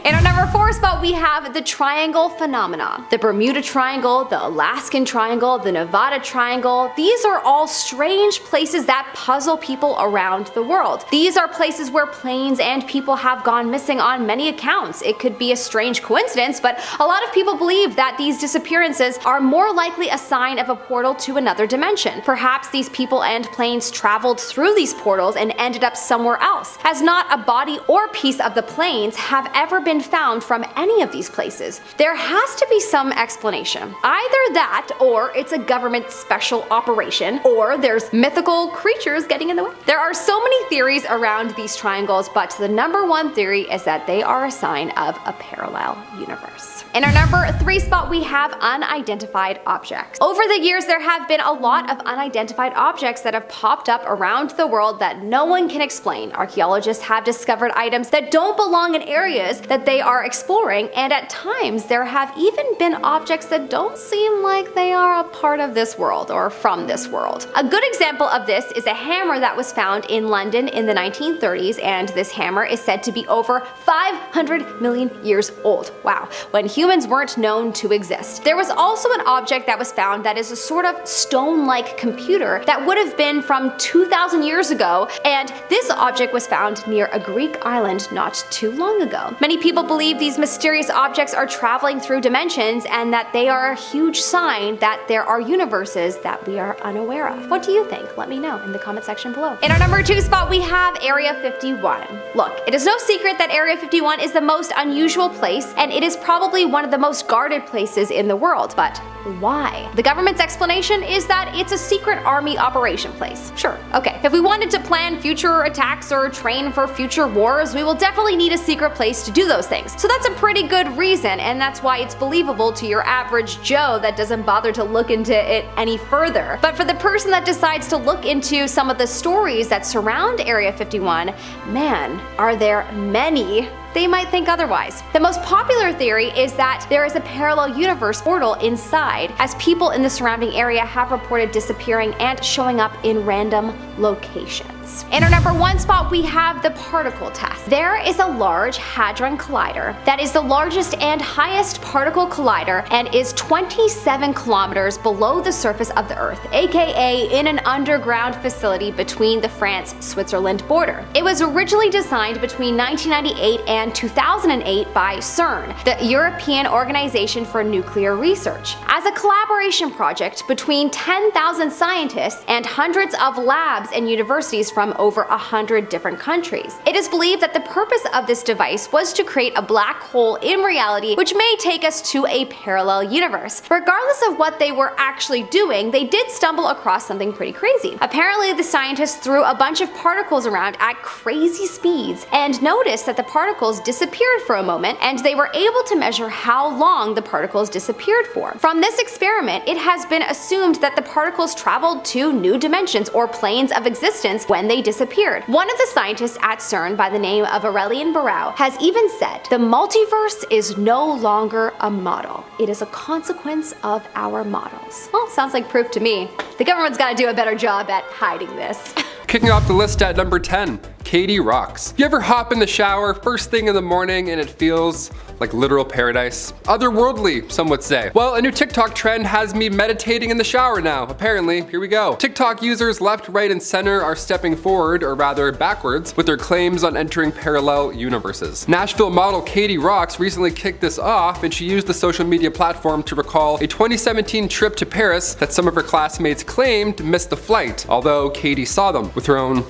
Speaker 3: In our number 4 spot, we have the triangle phenomena. The Bermuda Triangle, the Alaskan Triangle, the Nevada Triangle. These are all strange places that puzzle people around the world. These are places where planes and people have gone missing on many accounts. It could be a strange coincidence, but a lot of people believe that these disappearances are more likely a sign of a portal to another dimension. Perhaps these people and planes traveled through these portals and ended up somewhere else, as not a body or piece of the planes have ever been found from any of these places. There has to be some explanation. Either that, or it's a government special operation, or there's mythical creatures getting in the way. There are so many theories around these triangles, but the number one theory is that they are a sign of a parallel universe. universe. In our number 3 spot, we have unidentified objects. Over the years, there have been a lot of unidentified objects that have popped up around the world that no one can explain. Archaeologists have discovered items that don't belong in areas that they are exploring, and at times there have even been objects that don't seem like they are a part of this world or from this world. A good example of this is a hammer that was found in London in the 1930s, and this hammer is said to be over 500 million years old. Wow, when humans weren't known to exist. There was also an object that was found that is a sort of stone-like computer that would have been from 2,000 years ago, and this object was found near a Greek island not too long ago. Many people believe these mysterious objects are traveling through dimensions and that they are a huge sign that there are universes that we are unaware of. What do you think? Let me know in the comment section below. In our number 2 spot, we have Area 51. Look, it is no secret that Area 51 is the most unusual place, and it is probably one of the most guarded places in the world, but why? The government's explanation is that it's a secret army operation place. Sure, okay. If we wanted to plan future attacks or train for future wars, we will definitely need a secret place to do those things. So that's a pretty good reason, and that's why it's believable to your average Joe that doesn't bother to look into it any further. But for the person that decides to look into some of the stories that surround Area 51, man, are there many. They might think otherwise. The most popular theory is that there is a parallel universe portal inside, as people in the surrounding area have reported disappearing and showing up in random locations. In our number 1 spot, we have the particle test. There is a large hadron collider that is the largest and highest particle collider and is 27 kilometers below the surface of the Earth, aka in an underground facility between the France-Switzerland border. It was originally designed between 1998 and 2008 by CERN, the European Organization for Nuclear Research, as a collaboration project between 10,000 scientists and hundreds of labs and universities from over 100 different countries. It is believed that the purpose of this device was to create a black hole in reality, which may take us to a parallel universe. Regardless of what they were actually doing, they did stumble across something pretty crazy. Apparently, the scientists threw a bunch of particles around at crazy speeds and noticed that the particles disappeared for a moment, and they were able to measure how long the particles disappeared for. From this experiment, it has been assumed that the particles traveled to new dimensions or planes of existence when they disappeared. One of the scientists at CERN by the name of Aurelian Barau has even said, "The multiverse is no longer a model. It is a consequence of our models." Well, sounds like proof to me. The government's gotta do a better job at hiding this.
Speaker 2: Kicking off the list at number 10, Katie rocks. You ever hop in the shower first thing in the morning and it feels like literal paradise? Otherworldly, some would say. Well, a new TikTok trend has me meditating in the shower now. Apparently, here we go. TikTok users left, right, and center are stepping forward, or rather backwards, with their claims on entering parallel universes. Nashville model Katie Rocks recently kicked this off, and she used the social media platform to recall a 2017 trip to Paris that some of her classmates claimed missed the flight, although Katie saw them with her own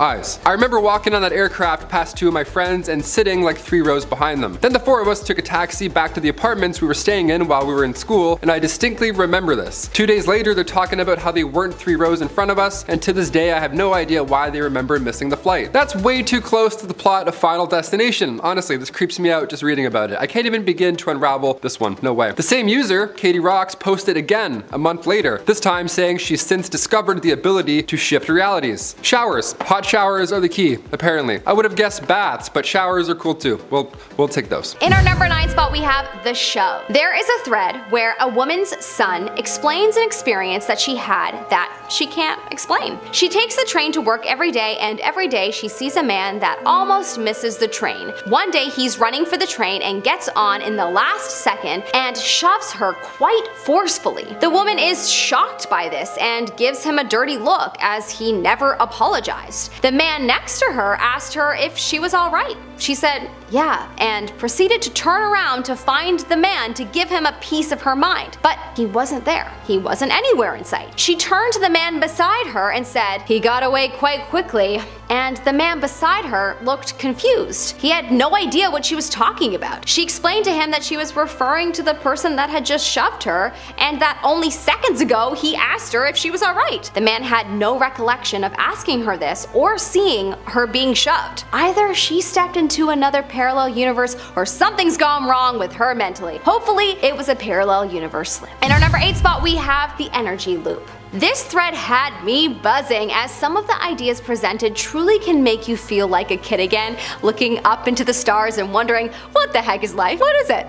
Speaker 2: eyes. I remember walking on that aircraft past 2 of my friends and sitting like 3 rows behind them. Then the 4 of us took a taxi back to the apartments we were staying in while we were in school, and I distinctly remember this. 2 days later, they're talking about how they weren't 3 rows in front of us, and to this day I have no idea why they remember missing the flight. That's way too close to the plot of Final Destination. Honestly, this creeps me out just reading about it. I can't even begin to unravel this one. No way. The same user, Katie Rocks, posted again a month later, this time saying she's since discovered the ability to shift realities. Showers. Hot showers are the key, apparently. I would have guessed baths, but showers are cool too. We'll take those.
Speaker 3: In our number 9 spot, we have The Show. There is a thread where a woman's son explains an experience that she had that she can't explain. She takes the train to work every day, and every day she sees a man that almost misses the train. One day he's running for the train and gets on in the last second and shoves her quite forcefully. The woman is shocked by this and gives him a dirty look, as he never apologized. The man next to her asked her if she was alright. She said, "Yeah," and proceeded to turn around to find the man to give him a piece of her mind. But he wasn't there. He wasn't anywhere in sight. She turned to the man beside her and said, "He got away quite quickly." and the man beside her looked confused. He had no idea what she was talking about. She explained to him that she was referring to the person that had just shoved her, and that only seconds ago he asked her if she was alright. The man had no recollection of asking her this or seeing her being shoved. Either she stepped into another parallel universe or something's gone wrong with her mentally. Hopefully it was a parallel universe slip. In our number 8 spot we have the energy loop. This thread had me buzzing, as some of the ideas presented truly can make you feel like a kid again, looking up into the stars and wondering, what the heck is life? What is it?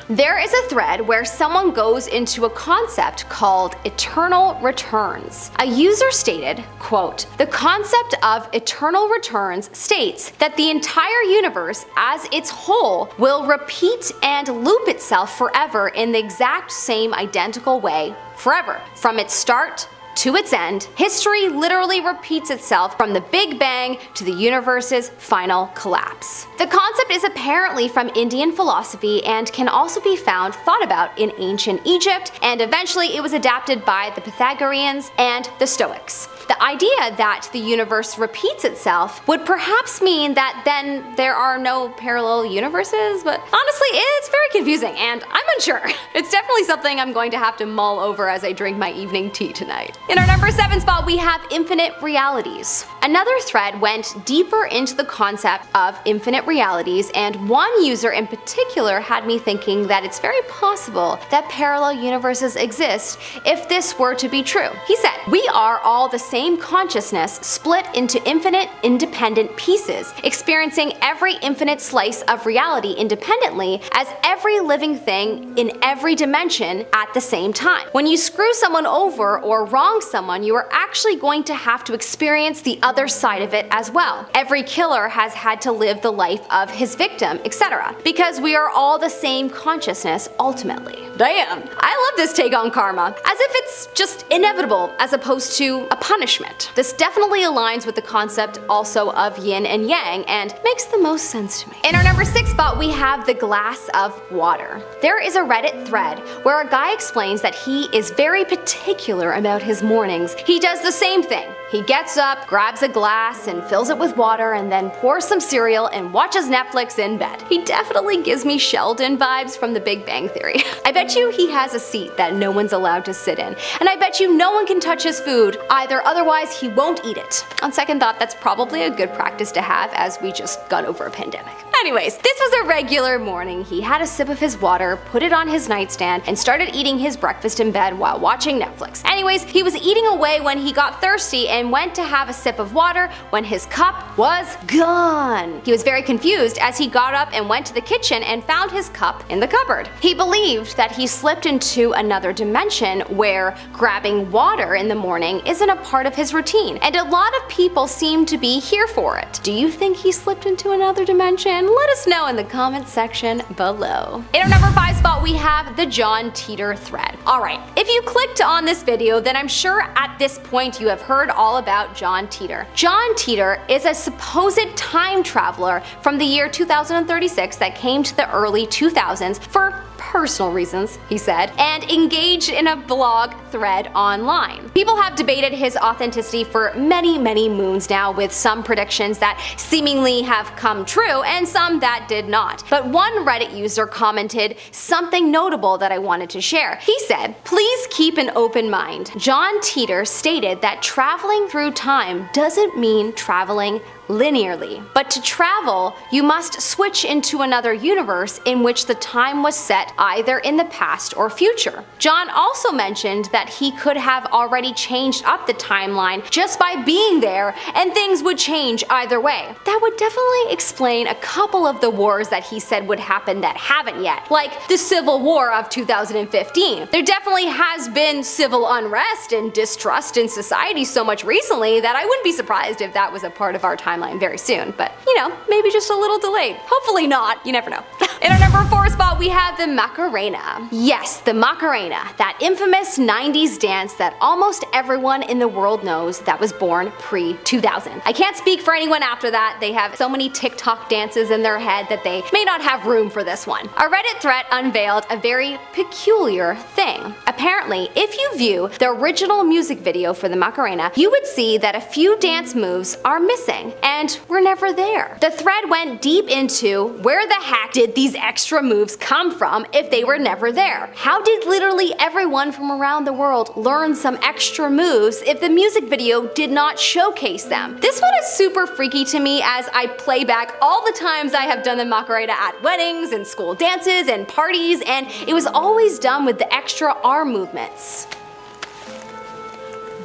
Speaker 3: There is a thread where someone goes into a concept called eternal returns. A user stated, quote, "The concept of eternal returns states that the entire universe as its whole will repeat and loop itself forever in the exact same identical way forever. From its start to its end, history literally repeats itself from the Big Bang to the universe's final collapse." The concept is apparently from Indian philosophy and can also be thought about in ancient Egypt, and eventually it was adapted by the Pythagoreans and the Stoics. The idea that the universe repeats itself would perhaps mean that then there are no parallel universes, but honestly it's very confusing and I'm unsure. It's definitely something I'm going to have to mull over as I drink my evening tea tonight. In our number 7 spot we have infinite realities. Another thread went deeper into the concept of infinite realities, and one user in particular had me thinking that it's very possible that parallel universes exist if this were to be true. He said, "We are all the same consciousness split into infinite independent pieces, experiencing every infinite slice of reality independently as every living thing in every dimension at the same time. When you screw someone over or wrong someone, you are actually going to have to experience the other side of it as well. Every killer has had to live the life of his victim, etc. Because we are all the same consciousness ultimately." Damn! I love this take on karma, as if it's just inevitable as opposed to a punishment. This definitely aligns with the concept also of yin and yang and makes the most sense to me. In our number 6 spot we have the glass of water. There is a Reddit thread where a guy explains that he is very particular about his mornings. He does the same thing. He gets up, grabs a glass and fills it with water, and then pours some cereal and watches Netflix in bed. He definitely gives me Sheldon vibes from the Big Bang Theory. I bet you he has a seat that no one's allowed to sit in, and I bet you no one can touch his food either, otherwise he won't eat it. On second thought, that's probably a good practice to have, as we just got over a pandemic. Anyways, this was a regular morning. He had a sip of his water, put it on his nightstand, and started eating his breakfast in bed while watching Netflix. Anyways, he was eating away when he got thirsty and went to have a sip of water when his cup was gone. He was very confused as he got up and went to the kitchen and found his cup in the cupboard. He believed that he slipped into another dimension where grabbing water in the morning isn't a part of his routine, and a lot of people seem to be here for it. Do you think he slipped into another dimension? Let us know in the comment section below. In our number 5 spot we have the John Teeter thread. Alright, if you clicked on this video, then I'm sure at this point you have heard all about John Teeter. John Teeter is a supposed time traveler from the year 2036 that came to the early 2000s for personal reasons, he said, and engaged in a blog thread online. People have debated his authenticity for many moons now, with some predictions that seemingly have come true and some that did not. But one Reddit user commented something notable that I wanted to share. He said, "Please keep an open mind. John Teeter stated that traveling through time doesn't mean traveling linearly. But to travel, you must switch into another universe in which the time was set either in the past or future." John also mentioned that he could have already changed up the timeline just by being there, and things would change either way. That would definitely explain a couple of the wars that he said would happen that haven't yet, like the Civil War of 2015. There definitely has been civil unrest and distrust in society so much recently that I wouldn't be surprised if that was a part of our timeline very soon, but you know, maybe just a little delayed. Hopefully not, you never know. In our number 4 spot, we have the Macarena. Yes, the Macarena, that infamous 90s dance that almost everyone in the world knows that was born pre-2000. I can't speak for anyone after that. They have so many TikTok dances in their head that they may not have room for this one. A Reddit thread unveiled a very peculiar thing. Apparently, if you view the original music video for the Macarena, you would see that a few dance moves are missing and were never there. The thread went deep into where the heck did these extra moves come from if they were never there? How did literally everyone from around the world learn some extra moves if the music video did not showcase them? This one is super freaky to me as I play back all the times I have done the Macarena at weddings and school dances and parties, and it was always done with the extra arm movements.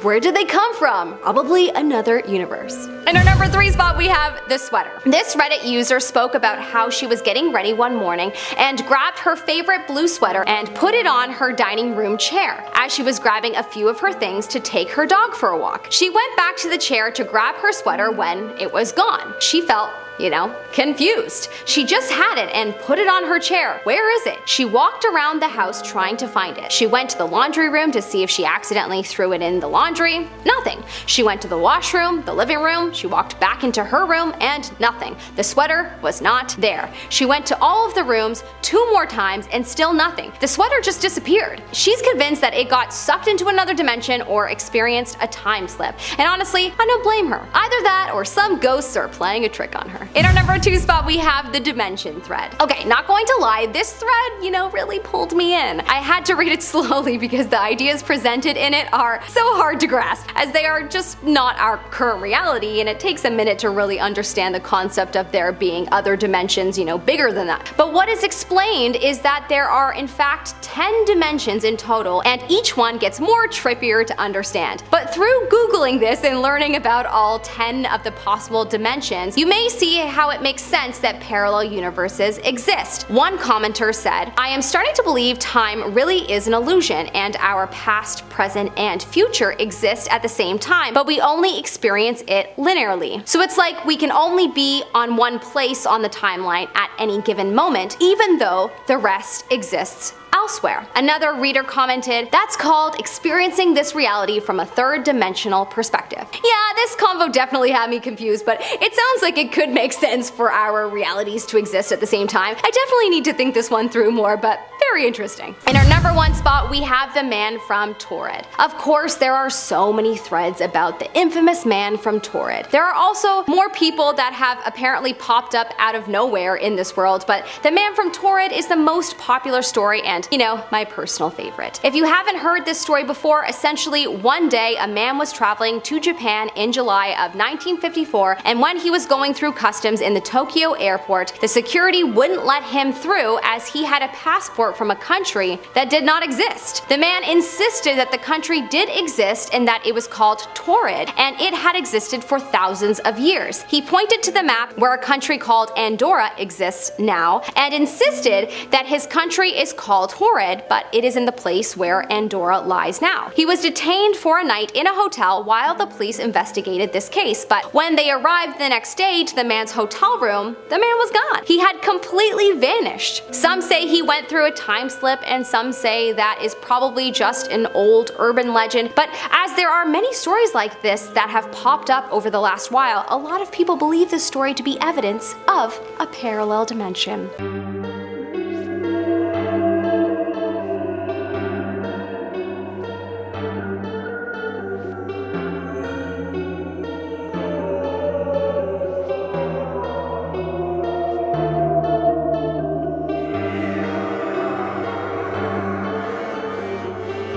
Speaker 3: Where did they come from? Probably another universe. In our number 3 spot, we have the sweater. This Reddit user spoke about how she was getting ready one morning and grabbed her favorite blue sweater and put it on her dining room chair as she was grabbing a few of her things to take her dog for a walk. She went back to the chair to grab her sweater when it was gone. She felt confused. She just had it and put it on her chair. Where is it? She walked around the house trying to find it. She went to the laundry room to see if she accidentally threw it in the laundry. Nothing. She went to the washroom, the living room, she walked back into her room, and nothing. The sweater was not there. She went to all of the rooms 2 more times and still nothing. The sweater just disappeared. She's convinced that it got sucked into another dimension or experienced a time slip. And honestly, I don't blame her. Either that or some ghosts are playing a trick on her. In our number 2 spot, we have the dimension thread. Okay, not going to lie, this thread, really pulled me in. I had to read it slowly because the ideas presented in it are so hard to grasp, as they are just not our current reality, and it takes a minute to really understand the concept of there being other dimensions, bigger than that. But what is explained is that there are in fact 10 dimensions in total, and each one gets more trippier to understand. But through Googling this and learning about all 10 of the possible dimensions, you may see how it makes sense that parallel universes exist. One commenter said, "I am starting to believe time really is an illusion and our past, present, and future exist at the same time, but we only experience it linearly. So it's like we can only be on one place on the timeline at any given moment, even though the rest exists elsewhere." Another reader commented, "That's called experiencing this reality from a third-dimensional perspective." Yeah, this convo definitely had me confused, but it sounds like it could make sense for our realities to exist at the same time. I definitely need to think this one through more, but very interesting. In our number 1 spot, we have the man from Taured. Of course, there are so many threads about the infamous man from Taured. There are also more people that have apparently popped up out of nowhere in this world, but the man from Taured is the most popular story and, my personal favorite. If you haven't heard this story before, essentially one day a man was traveling to Japan in July of 1954, and when he was going through customs in the Tokyo airport, the security wouldn't let him through as he had a passport from a country that did not exist. The man insisted that the country did exist and that it was called taured, and it had existed for thousands of years. He pointed to the map where a country called Andorra exists now, and insisted that his country is called Taured, but it is in the place where Andorra lies now. He was detained for a night in a hotel while the police investigated this case, but when they arrived the next day to the man's hotel room, the man was gone. He had completely vanished. Some say he went through a time slip, and some say that is probably just an old urban legend, but as there are many stories like this that have popped up over the last while, a lot of people believe this story to be evidence of a parallel dimension.